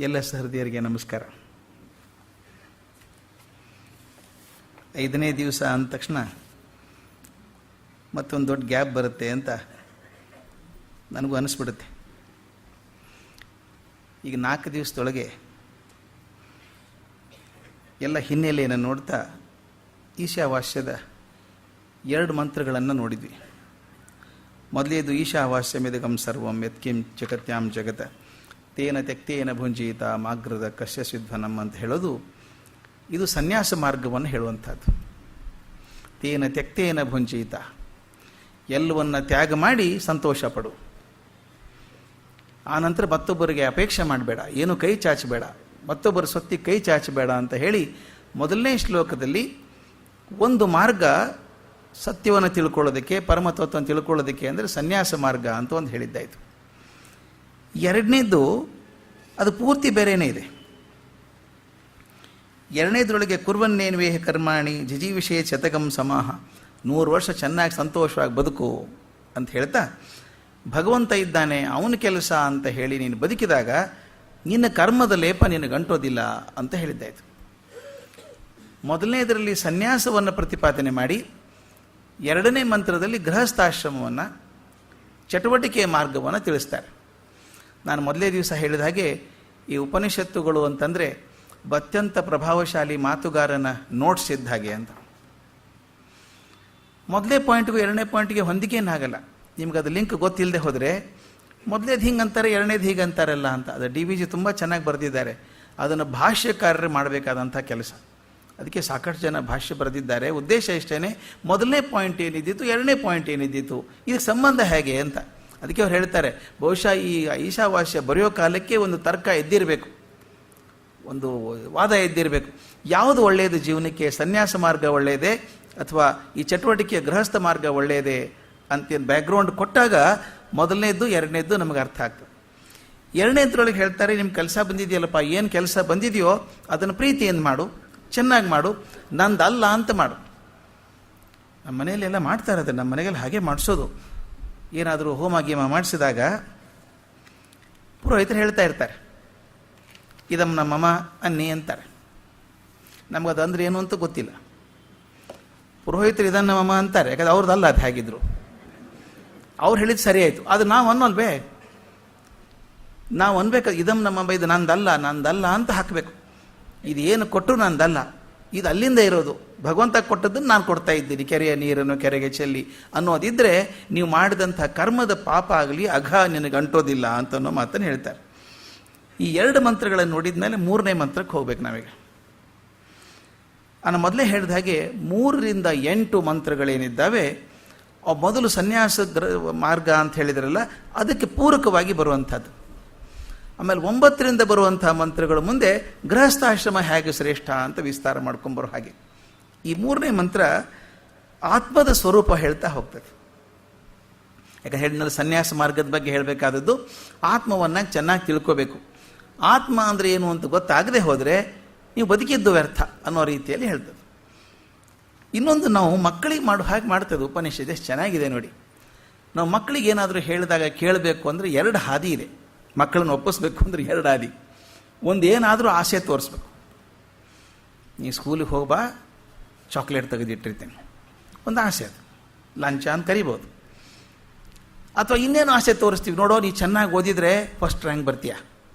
ಎಲ್ಲ ಸಹೃದಯರಿಗೆ ನಮಸ್ಕಾರ. 5ನೇ ದಿವಸ ಅಂದ ತಕ್ಷಣ ಮತ್ತೊಂದು ದೊಡ್ಡ ಗ್ಯಾಪ್ ಬರುತ್ತೆ ಅಂತ ನನಗೂ ಅನಿಸ್ಬಿಡುತ್ತೆ. ಈಗ 4 ದಿವಸದೊಳಗೆ ಎಲ್ಲ ಹಿನ್ನೆಲೆಯನ್ನು ನೋಡ್ತಾ ಈಶಾವಾಸ್ಯದ 2 ಮಂತ್ರಗಳನ್ನು ನೋಡಿದ್ವಿ. ಮೊದಲೇದು ಈಶಾವಾಸ್ಯಮಿದಗಂ ಸರ್ವಂ ಯತ್ಕಿಂ ಜಗತ್ಯಾಂ ಜಗತ ತೇನ ತ್ಯಕ್ತೇನ ಭುಂಜೀತ ಮಾಗ್ರದ ಕಶ್ಯ ಸಿದ್ಧನಂ ಅಂತ ಹೇಳೋದು ಇದು ಸನ್ಯಾಸ ಮಾರ್ಗವನ್ನು ಹೇಳುವಂಥದ್ದು. ತೇನ ತ್ಯಕ್ತೇನ ಭುಂಜೀತ, ಎಲ್ಲವನ್ನು ತ್ಯಾಗ ಮಾಡಿ ಸಂತೋಷ ಪಡು. ಆನಂತರ ಮತ್ತೊಬ್ಬರಿಗೆ ಅಪೇಕ್ಷೆ ಮಾಡಬೇಡ, ಏನು ಕೈ ಚಾಚಬೇಡ, ಮತ್ತೊಬ್ಬರ ಸೊತ್ತಿಗೆ ಕೈ ಚಾಚಬೇಡ ಅಂತ ಹೇಳಿ ಮೊದಲನೇ ಶ್ಲೋಕದಲ್ಲಿ ಒಂದು ಮಾರ್ಗ ಸತ್ಯವನ್ನು ತಿಳ್ಕೊಳ್ಳೋದಕ್ಕೆ, ಪರಮತತ್ವವನ್ನು ತಿಳ್ಕೊಳ್ಳೋದಕ್ಕೆ ಅಂದರೆ ಸನ್ಯಾಸ ಮಾರ್ಗ ಅಂತ ಒಂದು ಹೇಳಿದ್ದಾಯಿತು. 2ನೇದು ಅದು ಪೂರ್ತಿ ಬೇರೆಯೇ ಇದೆ. 2ನೇದ್ರೊಳಗೆ ಕುರ್ವನ್ನೇನ್ವೇಹ ಕರ್ಮಾಣಿ ಜಿಜೀವಿಷೇ ಶತಕಂ ಸಮಾಹ, 100 ವರ್ಷ ಚೆನ್ನಾಗಿ ಸಂತೋಷವಾಗಿ ಬದುಕು ಅಂತ ಹೇಳ್ತಾ ಭಗವಂತ ಇದ್ದಾನೆ, ಅವನ ಕೆಲಸ ಅಂತ ಹೇಳಿ ನೀನು ಬದುಕಿದಾಗ ನಿನ್ನ ಕರ್ಮದ ಲೇಪ ನಿನಗೆ ಅಂಟೋದಿಲ್ಲ ಅಂತ ಹೇಳಿದ್ದಾಯಿತು. ಮೊದಲನೇದರಲ್ಲಿ ಸನ್ಯಾಸವನ್ನು ಪ್ರತಿಪಾದನೆ ಮಾಡಿ 2ನೇ ಮಂತ್ರದಲ್ಲಿ ಗೃಹಸ್ಥಾಶ್ರಮವನ್ನು, ಚಟುವಟಿಕೆಯ ಮಾರ್ಗವನ್ನು ತಿಳಿಸ್ತಾರೆ. ನಾನು ಮೊದಲೇ ದಿವಸ ಹೇಳಿದ ಹಾಗೆ ಈ ಉಪನಿಷತ್ತುಗಳು ಅಂತಂದರೆ ಅತ್ಯಂತ ಪ್ರಭಾವಶಾಲಿ ಮಾತುಗಾರನ ನೋಟ್ಸ್ ಇದ್ದ ಹಾಗೆ ಅಂತ. ಮೊದಲೇ ಪಾಯಿಂಟ್ಗೂ 2ನೇ ಪಾಯಿಂಟ್ಗೆ ಹೊಂದಿಕೆಯೇನಾಗಲ್ಲ. ನಿಮ್ಗೆ ಅದು ಲಿಂಕ್ ಗೊತ್ತಿಲ್ಲದೆ ಹೋದರೆ ಮೊದಲೇದು ಹಿಂಗೆ ಅಂತಾರೆ, 2ನೇದು ಹೀಗೆ ಅಂತಾರಲ್ಲ ಅಂತ. ಅದು DVG ತುಂಬ ಚೆನ್ನಾಗಿ ಬರೆದಿದ್ದಾರೆ. ಅದನ್ನು ಭಾಷ್ಯಕಾರರೇ ಮಾಡಬೇಕಾದಂಥ ಕೆಲಸ. ಅದಕ್ಕೆ ಸಾಕಷ್ಟು ಜನ ಭಾಷ್ಯ ಬರೆದಿದ್ದಾರೆ. ಉದ್ದೇಶ ಇಷ್ಟೇ, ಮೊದಲನೇ ಪಾಯಿಂಟ್ ಏನಿದ್ದಿತ್ತು, 2ನೇ ಪಾಯಿಂಟ್ ಏನಿದ್ದಿತ್ತು, ಇದಕ್ಕೆ ಸಂಬಂಧ ಹೇಗೆ ಅಂತ. ಅದಕ್ಕೆ ಅವ್ರು ಹೇಳ್ತಾರೆ, ಬಹುಶಃ ಈ ಈಶಾವಾಸ್ಯ ಬರೆಯೋ ಕಾಲಕ್ಕೆ ಒಂದು ತರ್ಕ ಎದ್ದಿರಬೇಕು, ಒಂದು ವಾದ ಎದ್ದಿರಬೇಕು. ಯಾವುದು ಒಳ್ಳೆಯದು ಜೀವನಕ್ಕೆ, ಸನ್ಯಾಸ ಮಾರ್ಗ ಒಳ್ಳೆಯದೇ ಅಥವಾ ಈ ಚಟುವಟಿಕೆಯ ಗೃಹಸ್ಥ ಮಾರ್ಗ ಒಳ್ಳೆಯದೇ ಅಂತ ಬ್ಯಾಕ್ಗ್ರೌಂಡ್ ಕೊಟ್ಟಾಗ ಮೊದಲನೇದ್ದು 2ನೇದ್ದು ನಮಗೆ ಅರ್ಥ ಆಗ್ತದೆ. 2ನೇದ್ರೊಳಗೆ ಹೇಳ್ತಾರೆ, ನಿಮ್ಮ ಕೆಲಸ ಬಂದಿದೆಯಲ್ಲಪ್ಪ, ಏನು ಕೆಲಸ ಬಂದಿದೆಯೋ ಅದನ್ನು ಪ್ರೀತಿಯಿಂದ ಮಾಡು, ಚೆನ್ನಾಗಿ ಮಾಡು, ನಂದಲ್ಲ ಅಂತ ಮಾಡು. ನಮ್ಮ ಮನೆಯಲ್ಲೆಲ್ಲ ಮಾಡ್ತಾ ಇರೋದು, ನಮ್ಮ ಮನೆಗೆಲ್ಲ ಹಾಗೆ ಮಾಡಿಸೋದು. ಏನಾದರೂ ಹೋಮ ಗೀಮ ಮಾಡಿಸಿದಾಗ ಪುರೋಹಿತರು ಹೇಳ್ತಾ ಇರ್ತಾರೆ, ಇದಮ್ಮ ನಮ್ಮಮ್ಮ ಅನ್ನಿ ಅಂತಾರೆ. ನಮಗದು ಅಂದರೆ ಏನು ಅಂತ ಗೊತ್ತಿಲ್ಲ. ಪುರೋಹಿತರು ಇದನ್ನು ನಮ್ಮಮ್ಮ ಅಂತಾರೆ, ಯಾಕಂದ್ರೆ ಅವ್ರದ್ದಲ್ಲ ಅದು ಹೇಗಿದ್ರು. ಅವ್ರು ಹೇಳಿದ್ದು ಸರಿ ಆಯಿತು, ಅದು ನಾವು ಅನ್ನೋಲ್ವೇ, ನಾವು ಅನ್ಬೇಕು ಇದಮ್ಮ ನಮ್ಮಮ್ಮ, ಇದು ನಂದಲ್ಲ ಅಂತ ಹಾಕಬೇಕು. ಇದು ಏನು ಕೊಟ್ಟರು ನಂದಲ್ಲ, ಇದು ಅಲ್ಲಿಂದ ಇರೋದು, ಭಗವಂತ ಕೊಟ್ಟದ್ದನ್ನು ನಾನು ಕೊಡ್ತಾ ಇದ್ದೀನಿ, ಕೆರೆಯ ನೀರನ್ನು ಕೆರೆಗೆ ಚೆಲ್ಲಿ ಅನ್ನೋದಿದ್ದರೆ ನೀವು ಮಾಡಿದಂಥ ಕರ್ಮದ ಪಾಪ ಆಗಲಿ ಅಘ ನಿನಗೆ ಅಂಟೋದಿಲ್ಲ ಅಂತ ಅನ್ನೋ ಮಾತನ್ನು ಹೇಳ್ತಾರೆ. ಈ 2 ಮಂತ್ರಗಳನ್ನು ನೋಡಿದ ಮೇಲೆ 3ನೇ ಮಂತ್ರಕ್ಕೆ ಹೋಗ್ಬೇಕು ನಾವೀಗ. ನಾನು ಮೊದಲೇ ಹೇಳಿದ ಹಾಗೆ 3ರಿಂದ 8 ಮಂತ್ರಗಳೇನಿದ್ದಾವೆ ಅವು ಮೊದಲು ಸನ್ಯಾಸ ಮಾರ್ಗ ಅಂತ ಹೇಳಿದ್ರಲ್ಲ, ಅದಕ್ಕೆ ಪೂರಕವಾಗಿ ಬರುವಂಥದ್ದು. ಆಮೇಲೆ 9ರಿಂದ ಬರುವಂಥ ಮಂತ್ರಗಳು ಮುಂದೆ ಗೃಹಸ್ಥಾಶ್ರಮ ಹೇಗೆ ಶ್ರೇಷ್ಠ ಅಂತ ವಿಸ್ತಾರ ಮಾಡ್ಕೊಂಬರೋ ಹಾಗೆ. ಈ 3ನೇ ಮಂತ್ರ ಆತ್ಮದ ಸ್ವರೂಪ ಹೇಳ್ತಾ ಹೋಗ್ತದೆ. ಯಾಕಂದ್ರೆ ಹೇಳಿದ್ಮೇಲೆ ಸನ್ಯಾಸ ಮಾರ್ಗದ ಬಗ್ಗೆ ಹೇಳಬೇಕಾದದ್ದು ಆತ್ಮವನ್ನು ಚೆನ್ನಾಗಿ ತಿಳ್ಕೋಬೇಕು. ಆತ್ಮ ಅಂದರೆ ಏನು ಅಂತ ಗೊತ್ತಾಗದೆ ಹೋದರೆ ನೀವು ಬದುಕಿದ್ದು ವ್ಯರ್ಥ ಅನ್ನೋ ರೀತಿಯಲ್ಲಿ ಹೇಳ್ತದೆ. ಇನ್ನೊಂದು, ನಾವು ಮಕ್ಕಳಿಗೆ ಮಾಡೋ ಹಾಗೆ ಮಾಡ್ತದೆ ಉಪನಿಷತ್. ಎಷ್ಟು ಚೆನ್ನಾಗಿದೆ ನೋಡಿ. ನಾವು ಮಕ್ಕಳಿಗೆ ಏನಾದರೂ ಹೇಳಿದಾಗ ಕೇಳಬೇಕು ಅಂದರೆ 2 ಹಾದಿ ಇದೆ. ಮಕ್ಕಳನ್ನು ಒಪ್ಪಿಸ್ಬೇಕು ಅಂದರೆ 2 ಹಾದಿ. ಒಂದು, ಏನಾದರೂ ಆಸೆ ತೋರಿಸ್ಬೇಕು. ನೀ ಸ್ಕೂಲಿಗೆ ಹೋಗ್ಬಾ, ಚಾಕ್ಲೇಟ್ ತೆಗೆದಿಟ್ಟಿರ್ತೀನಿ, ಒಂದು ಆಸೆ, ಅದು ಲಂಚ ಅಂತ ಕರಿಬೋದು. ಅಥವಾ ಇನ್ನೇನು ಆಸೆ ತೋರಿಸ್ತೀವಿ, ನೋಡೋ ನೀ ಚೆನ್ನಾಗಿ ಓದಿದರೆ ಫಸ್ಟ್ ರ್ಯಾಂಕ್ ಬರ್ತೀಯ,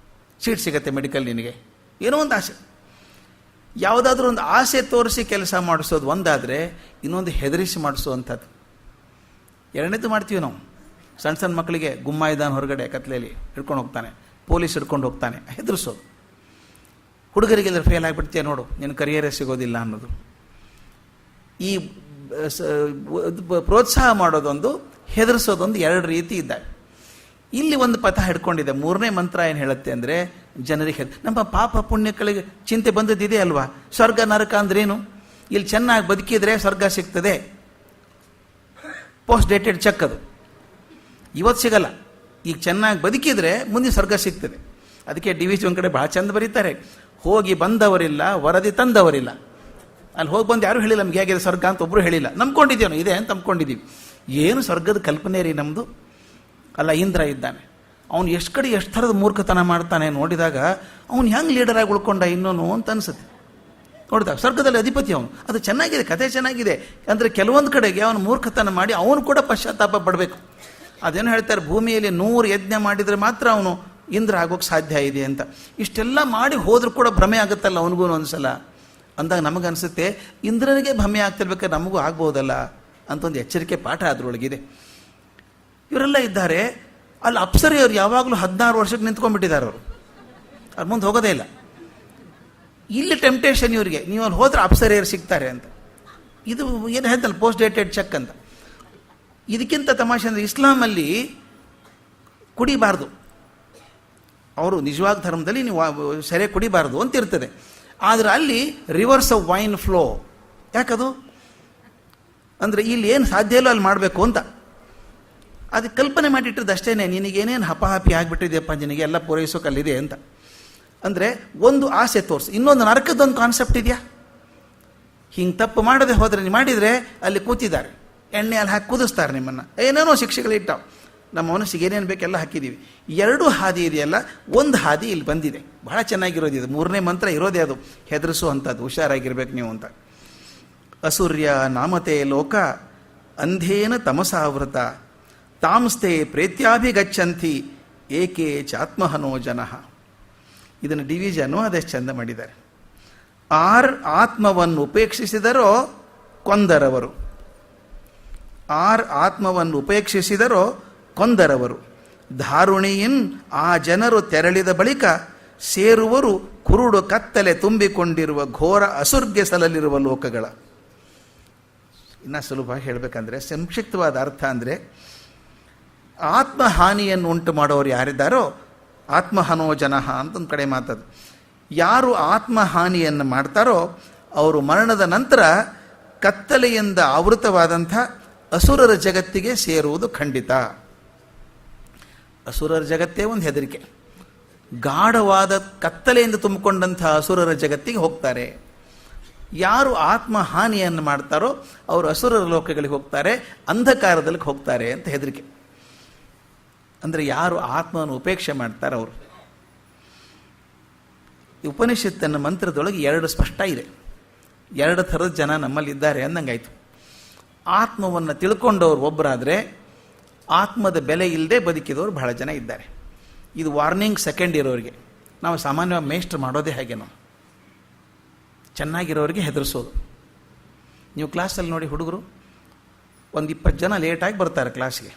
ಸೀಟ್ ಸಿಗತ್ತೆ ಮೆಡಿಕಲ್ ನಿನಗೆ, ಏನೋ ಒಂದು ಆಸೆ. ಯಾವುದಾದ್ರೂ ಒಂದು ಆಸೆ ತೋರಿಸಿ ಕೆಲಸ ಮಾಡಿಸೋದು ಒಂದಾದರೆ, ಇನ್ನೊಂದು ಹೆದರಿಸಿ ಮಾಡಿಸೋವಂಥದ್ದು 2ನೇದು ಮಾಡ್ತೀವಿ ನಾವು. ಸಣ್ಣ ಮಕ್ಕಳಿಗೆ ಗುಮ್ಮ ಇದ್ದಾನೆ ಹೊರಗಡೆ ಕತ್ಲೆಯಲ್ಲಿ ಹಿಡ್ಕೊಂಡು ಹೋಗ್ತಾನೆ, ಪೊಲೀಸ್ ಹಿಡ್ಕೊಂಡು ಹೋಗ್ತಾನೆ, ಹೆದರಿಸೋದು. ಹುಡುಗರಿಗೆಲ್ಲ ಫೇಲ್ ಆಗಿಬಿಡ್ತೀಯ ನೋಡು, ನಿನ್ನ ಕರಿಯರೇ ಸಿಗೋದಿಲ್ಲ ಅನ್ನೋದು. ಈ ಪ್ರೋತ್ಸಾಹ ಮಾಡೋದೊಂದು, ಹೆದರಿಸೋದೊಂದು, 2 ರೀತಿ ಇದ್ದಾವೆ. ಇಲ್ಲಿ ಒಂದು ಪಥ ಹಿಡ್ಕೊಂಡಿದೆ. 3ನೇ ಮಂತ್ರ ಏನು ಹೇಳುತ್ತೆ ಅಂದರೆ, ಜನರಿಗೆ ನಮ್ಮ ಪಾಪ ಪುಣ್ಯಗಳಿಗೆ ಚಿಂತೆ ಬಂದದ್ದಿದೆ ಅಲ್ವಾ, ಸ್ವರ್ಗ ನರಕ ಅಂದ್ರೇನು, ಇಲ್ಲಿ ಚೆನ್ನಾಗಿ ಬದುಕಿದ್ರೆ ಸ್ವರ್ಗ ಸಿಗ್ತದೆ, ಪೋಸ್ಟ್ ಡೇಟೆಡ್ ಚೆಕ್ ಅದು, ಇವತ್ತು ಸಿಗಲ್ಲ, ಈಗ ಚೆನ್ನಾಗಿ ಬದುಕಿದ್ರೆ ಮುಂದೆ ಸ್ವರ್ಗ ಸಿಗ್ತದೆ. ಅದಕ್ಕೆ DVG ಒಂದು ಕಡೆ ಭಾಳ ಚಂದ ಬರೀತಾರೆ, ಹೋಗಿ ಬಂದವರಿಲ್ಲ ವರದಿ ತಂದವರಿಲ್ಲ. ಅಲ್ಲಿ ಹೋಗಿ ಬಂದು ಯಾರೂ ಹೇಳಿಲ್ಲ ನಮ್ಗೆ ಹೇಗಿದೆ ಸ್ವರ್ಗ ಅಂತ, ಒಬ್ಬರು ಹೇಳಿಲ್ಲ. ನಂಬ್ಕೊಂಡಿದ್ದೀವಿ ಇದೆ ಅಂತ ನಂಬ್ಕೊಂಡಿದ್ದೀವಿ. ಏನು ಸ್ವರ್ಗದ ಕಲ್ಪನೆ ರೀ ನಮ್ಮದು. ಅಲ್ಲ, ಇಂದ್ರ ಇದ್ದಾನೆ, ಅವನು ಎಷ್ಟು ಕಡೆ ಎಷ್ಟು ಥರದ ಮೂರ್ಖತನ ಮಾಡ್ತಾನೆ ನೋಡಿದಾಗ ಅವ್ನು ಹೆಂಗೆ ಲೀಡರಾಗಿ ಉಳ್ಕೊಂಡ ಇನ್ನೂ ಅಂತ ಅನಿಸುತ್ತೆ. ನೋಡಿದಾಗ ಸ್ವರ್ಗದಲ್ಲಿ ಅಧಿಪತಿ ಅವನು. ಅದು ಚೆನ್ನಾಗಿದೆ, ಕಥೆ ಚೆನ್ನಾಗಿದೆ. ಅಂದರೆ ಕೆಲವೊಂದು ಕಡೆಗೆ ಅವನು ಮೂರ್ಖತನ ಮಾಡಿ ಅವನು ಕೂಡ ಪಶ್ಚಾತ್ತಾಪ ಪಡಬೇಕು. ಅದೇನು ಹೇಳ್ತಾರೆ, ಭೂಮಿಯಲ್ಲಿ 100 ಯಜ್ಞ ಮಾಡಿದರೆ ಮಾತ್ರ ಅವನು ಇಂದ್ರ ಆಗೋಕ್ಕೆ ಸಾಧ್ಯ ಇದೆ ಅಂತ. ಇಷ್ಟೆಲ್ಲ ಮಾಡಿ ಹೋದ್ರೂ ಕೂಡ ಭ್ರಮೆ ಆಗುತ್ತಲ್ಲ ಅವನಿಗೂ ಒಂದ್ಸಲ. ಅಂದಾಗ ನಮಗನ್ಸುತ್ತೆ ಇಂದ್ರನಿಗೆ ಭ್ರಮೆ ಆಗ್ತಿರ್ಬೇಕಾದ್ರೆ ನಮಗೂ ಆಗ್ಬೋದಲ್ಲ ಅಂತ ಒಂದು ಎಚ್ಚರಿಕೆ ಪಾಠ ಅದರೊಳಗಿದೆ. ಇವರೆಲ್ಲ ಇದ್ದಾರೆ. ಅಲ್ಲಿ ಅಪ್ಸರೆಯವರು ಯಾವಾಗಲೂ 16 ವರ್ಷಕ್ಕೆ ನಿಂತ್ಕೊಂಡ್ಬಿಟ್ಟಿದ್ದಾರೆ. ಅವ್ರು ಮುಂದೆ ಹೋಗೋದೇ ಇಲ್ಲ. ಇಲ್ಲಿ ಟೆಂಪ್ಟೇಷನ್ ಇವರಿಗೆ, ನೀವು ಅಲ್ಲಿ ಹೋದ್ರೆ ಅಪ್ಸರೆಯರು ಸಿಗ್ತಾರೆ ಅಂತ. ಇದು ಏನು ಹೇಳ್ತಲ್ಲ, ಪೋಸ್ಟ್ ಡೇಟೆಡ್ ಚೆಕ್ ಅಂತ. ಇದಕ್ಕಿಂತ ತಮಾಷೆ ಅಂದರೆ ಇಸ್ಲಾಮಲ್ಲಿ ಕುಡಿಬಾರ್ದು. ಅವರು ನಿಜವಾದ ಧರ್ಮದಲ್ಲಿ ನೀವು ಸೆರೆ ಕುಡಿಬಾರ್ದು ಅಂತ ಇರ್ತದೆ. ಆದರೆ ಅಲ್ಲಿ ರಿವರ್ಸ್ ಆಫ್ ವೈನ್ ಫ್ಲೋ. ಯಾಕದು ಅಂದರೆ ಇಲ್ಲಿ ಏನು ಸಾಧ್ಯ ಇಲ್ಲ ಅಲ್ಲಿ ಮಾಡಬೇಕು ಅಂತ. ಅದಕ್ಕೆ ಕಲ್ಪನೆ ಮಾಡಿಟ್ಟಿದ್ದು ಅಷ್ಟೇ, ನಿನಗೇನೇನು ಹಪಾಹಪಿ ಆಗಿಬಿಟ್ಟಿದೆಯಪ್ಪ, ನಿನಗೆ ಎಲ್ಲ ಪೂರೈಸೋಕಲ್ಲಿದೆ ಅಂತ. ಅಂದರೆ ಒಂದು ಆಸೆ ತೋರಿಸಿ, ಇನ್ನೊಂದು ನರಕದೊಂದು ಕಾನ್ಸೆಪ್ಟ್ ಇದೆಯಾ. ಹಿಂಗೆ ತಪ್ಪು ಮಾಡದೆ ಹೋದರೆ ನೀವು ಮಾಡಿದರೆ ಅಲ್ಲಿ ಕೂತಿದ್ದಾರೆ, ಎಣ್ಣೆ ಅಲ್ಲಿ ಹಾಕಿ ಕುದಿಸ್ತಾರೆ ನಿಮ್ಮನ್ನು, ಏನೇನೋ ಶಿಕ್ಷೆಗಳಿಟ್ಟಾವೆ. ನಮ್ಮ ಮನಸ್ಸಿಗೆ ಏನೇನು ಬೇಕೆಲ್ಲ ಹಾಕಿದ್ದೀವಿ. 2 ಹಾದಿ ಇದೆಯಲ್ಲ, ಒಂದು ಹಾದಿ ಇಲ್ಲಿ ಬಂದಿದೆ, ಬಹಳ ಚೆನ್ನಾಗಿರೋದು ಇದು. 3ನೇ ಮಂತ್ರ ಇರೋದೇ ಅದು, ಹೆದರಿಸುವಂಥದ್ದು, ಹುಷಾರಾಗಿರ್ಬೇಕು ನೀವು ಅಂತ. ಅಸೂರ್ಯ ನಾಮತೆ ಲೋಕ ಅಂಧೇನ ತಮಸಾವೃತ ತಾಂಸ್ತೆ ಪ್ರೇತ್ಯಾಭಿಗಚ್ಚಂತಿ ಏಕೆ ಚಾತ್ಮಹನೋ ಜನಃ. ಇದನ್ನು ಡಿವಿಷನು ಅದೆಷ್ಟು ಚಂದ ಮಾಡಿದ್ದಾರೆ. ಆತ್ಮವನ್ನು ಉಪೇಕ್ಷಿಸಿದರೋ ಕೊಂದರವರು, ಆತ್ಮವನ್ನು ಉಪೇಕ್ಷಿಸಿದರೋ ಕೊಂದರವರು. ಧಾರುಣಿಯಿನ್ ಆ ಜನರು ತೆರಳಿದ ಬಳಿಕ ಸೇರುವರು ಕುರುಡು ಕತ್ತಲೆ ತುಂಬಿಕೊಂಡಿರುವ ಘೋರ ಅಸುರ್ಗೆ ಸಲಲಿರುವ ಲೋಕಗಳ. ಇನ್ನು ಸುಲಭ ಹೇಳಬೇಕಂದ್ರೆ, ಸಂಕ್ಷಿಪ್ತವಾದ ಅರ್ಥ ಅಂದರೆ, ಆತ್ಮಹಾನಿಯನ್ನು ಉಂಟು ಮಾಡೋರು ಯಾರಿದ್ದಾರೋ ಆತ್ಮಹನೋ ಜನಃ ಅಂತ ಒಂದು ಕಡೆ ಮಾತದು. ಯಾರು ಆತ್ಮಹಾನಿಯನ್ನು ಮಾಡ್ತಾರೋ ಅವರು ಮರಣದ ನಂತರ ಕತ್ತಲೆಯಿಂದ ಆವೃತವಾದಂಥ ಅಸುರರ ಜಗತ್ತಿಗೆ ಸೇರುವುದು ಖಂಡಿತ. ಅಸುರರ ಜಗತ್ತೇ ಒಂದು ಹೆದರಿಕೆ. ಗಾಢವಾದ ಕತ್ತಲೆಯಿಂದ ತುಂಬಿಕೊಂಡಂಥ ಅಸುರರ ಜಗತ್ತಿಗೆ ಹೋಗ್ತಾರೆ. ಯಾರು ಆತ್ಮಹಾನಿಯನ್ನು ಮಾಡ್ತಾರೋ ಅವರು ಅಸುರರ ಲೋಕಗಳಿಗೆ ಹೋಗ್ತಾರೆ, ಅಂಧಕಾರದಲ್ಲಿ ಹೋಗ್ತಾರೆ ಅಂತ ಹೆದರಿಕೆ. ಅಂದರೆ ಯಾರು ಆತ್ಮವನ್ನು ಉಪೇಕ್ಷೆ ಮಾಡ್ತಾರೆ ಅವರು. ಉಪನಿಷತ್ತಿನ ಮಂತ್ರದೊಳಗೆ 2 ಸ್ಪಷ್ಟ ಇದೆ. 2 ಥರದ ಜನ ನಮ್ಮಲ್ಲಿದ್ದಾರೆ ಅಂದಂಗಾಯ್ತು. ಆತ್ಮವನ್ನು ತಿಳ್ಕೊಂಡವ್ರು ಒಬ್ಬರಾದರೆ, ಆತ್ಮದ ಬೆಲೆ ಇಲ್ಲದೆ ಬದುಕಿದವರು ಬಹಳ ಜನ ಇದ್ದಾರೆ. ಇದು ವಾರ್ನಿಂಗ್ ಸೆಕೆಂಡ್ ಇರೋರಿಗೆ. ನಾವು ಸಾಮಾನ್ಯವಾಗಿ ಮೇಷ್ಟ್ರು ಮಾಡೋದೇ ಹಾಗೆ, ನಾವು ಚೆನ್ನಾಗಿರೋರಿಗೆ ಹೆದರಿಸೋದು. ನೀವು ಕ್ಲಾಸಲ್ಲಿ ನೋಡಿ, ಹುಡುಗರು ಒಂದು 20 ಜನ ಲೇಟಾಗಿ ಬರ್ತಾರೆ ಕ್ಲಾಸ್ಗೆ.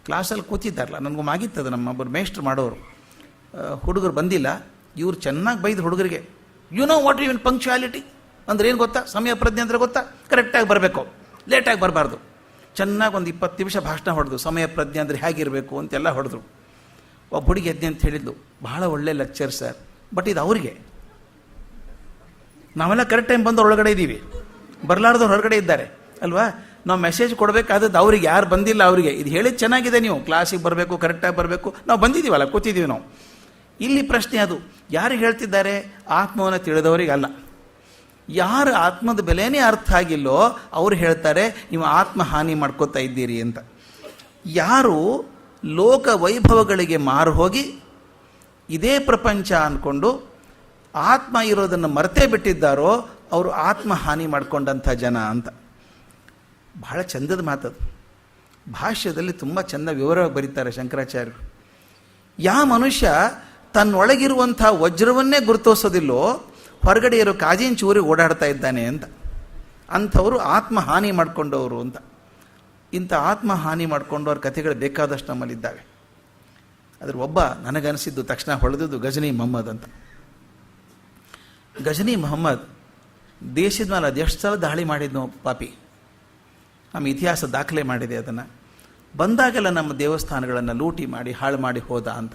ಕ್ಲಾಸಲ್ಲಿ ಕೂತಿದ್ದಾರಲ್ಲ, ನನಗೂ ಆಗಿತ್ತದು, ನಮ್ಮೊಬ್ಬರು ಮೇಷ್ಟ್ರು ಮಾಡೋರು. ಹುಡುಗರು ಬಂದಿಲ್ಲ, ಇವ್ರು ಚೆನ್ನಾಗಿ ಬೈದು ಹುಡುಗರಿಗೆ, you know what even punctuality ಅಂದ್ರೆ ಏನು ಗೊತ್ತಾ, ಸಮಯ ಪ್ರಜ್ಞೆ ಅಂದರೆ ಗೊತ್ತಾ, ಕರೆಕ್ಟಾಗಿ ಬರಬೇಕು, ಲೇಟಾಗಿ ಬರಬಾರ್ದು. ಚೆನ್ನಾಗಿ ಒಂದು 20 ನಿಮಿಷ ಭಾಷಣ ಹೊಡೆದು, ಸಮಯ ಪ್ರಜ್ಞೆ ಅಂದರೆ ಹೇಗಿರಬೇಕು ಅಂತೆಲ್ಲ ಹೊಡೆದ್ರು. ಒಬ್ಬ ಹುಡುಗಿ ಎದ್ದೆ ಅಂತ ಹೇಳಿದ್ಲು, ಬಹಳ ಒಳ್ಳೆ ಲೆಕ್ಚರ್ ಸರ್, ಬಟ್ ಇದು ಅವ್ರಿಗೆ. ನಾವೆಲ್ಲ ಕರೆಕ್ಟ್ ಟೈಮ್ ಬಂದು ಒಳಗಡೆ ಇದ್ದೀವಿ, ಬರಲಾರ್ದವ್ರು ಹೊರಗಡೆ ಇದ್ದಾರೆ ಅಲ್ವಾ. ನಾವು ಮೆಸೇಜ್ ಕೊಡಬೇಕಾದದ್ದು ಅವ್ರಿಗೆ, ಯಾರು ಬಂದಿಲ್ಲ ಅವರಿಗೆ. ಇದು ಹೇಳಿದ್ದು ಚೆನ್ನಾಗಿದೆ, ನೀವು ಕ್ಲಾಸಿಗೆ ಬರಬೇಕು, ಕರೆಕ್ಟಾಗಿ ಬರಬೇಕು, ನಾವು ಬಂದಿದ್ದೀವಲ್ಲ, ಕೂತಿದ್ದೀವಿ ನಾವು. ಇಲ್ಲಿ ಪ್ರಶ್ನೆ ಅದು, ಯಾರಿಗೆ ಹೇಳ್ತಿದ್ದಾರೆ? ಆತ್ಮವನ್ನು ತಿಳಿದವರಿಗೆ ಅಲ್ಲ. ಯಾರು ಆತ್ಮದ ಬೆಲೆನೇ ಅರ್ಥ ಆಗಿಲ್ಲೋ ಅವ್ರು ಹೇಳ್ತಾರೆ ನೀವು ಆತ್ಮ ಹಾನಿ ಮಾಡ್ಕೋತಾ ಇದ್ದೀರಿ ಅಂತ. ಯಾರು ಲೋಕ ವೈಭವಗಳಿಗೆ ಮಾರು ಹೋಗಿ ಇದೇ ಪ್ರಪಂಚ ಅಂದ್ಕೊಂಡು ಆತ್ಮ ಇರೋದನ್ನು ಮರೆತೇ ಬಿಟ್ಟಿದ್ದಾರೋ ಅವರು ಆತ್ಮ ಹಾನಿ ಮಾಡಿಕೊಂಡಂಥ ಜನ ಅಂತ. ಬಹಳ ಚಂದದ ಮಾತದು. ಭಾಷ್ಯದಲ್ಲಿ ತುಂಬ ಚಂದ ವಿವರವಾಗಿ ಬರೀತಾರೆ ಶಂಕರಾಚಾರ್ಯರು. ಯಾವ ಮನುಷ್ಯ ತನ್ನೊಳಗಿರುವಂಥ ವಜ್ರವನ್ನೇ ಗುರುತಿಸೋದಿಲ್ಲೋ ಹೊರಗಡೆ ಇರೋ ಕಾಜಿನ ಚೂರಿ ಓಡಾಡ್ತಾ ಇದ್ದಾನೆ ಅಂತ. ಅಂಥವರು ಆತ್ಮ ಹಾನಿ ಮಾಡಿಕೊಂಡವರು ಅಂತ. ಇಂಥ ಆತ್ಮ ಹಾನಿ ಮಾಡಿಕೊಂಡವ್ರ ಕಥೆಗಳು ಬೇಕಾದಷ್ಟು ನಮ್ಮಲ್ಲಿದ್ದಾವೆ. ಅದ್ರ ಒಬ್ಬ ನನಗನಿಸಿದ್ದು ತಕ್ಷಣ ಹೊಳೆದಿದ್ದು ಗಜನಿ ಮೊಹಮ್ಮದ್ ಅಂತ. ಗಜನಿ ಮೊಹಮ್ಮದ್ ದೇಶದ ಮೇಲೆ ಅದೆಷ್ಟು ಸಲ ದಾಳಿ ಮಾಡಿದ್ನೋ ಪಾಪಿ. ನಮ್ಮ ಇತಿಹಾಸ ದಾಖಲೆ ಮಾಡಿದೆ ಅದನ್ನು. ಬಂದಾಗೆಲ್ಲ ನಮ್ಮ ದೇವಸ್ಥಾನಗಳನ್ನು ಲೂಟಿ ಮಾಡಿ ಹಾಳು ಮಾಡಿ ಹೋದ ಅಂತ.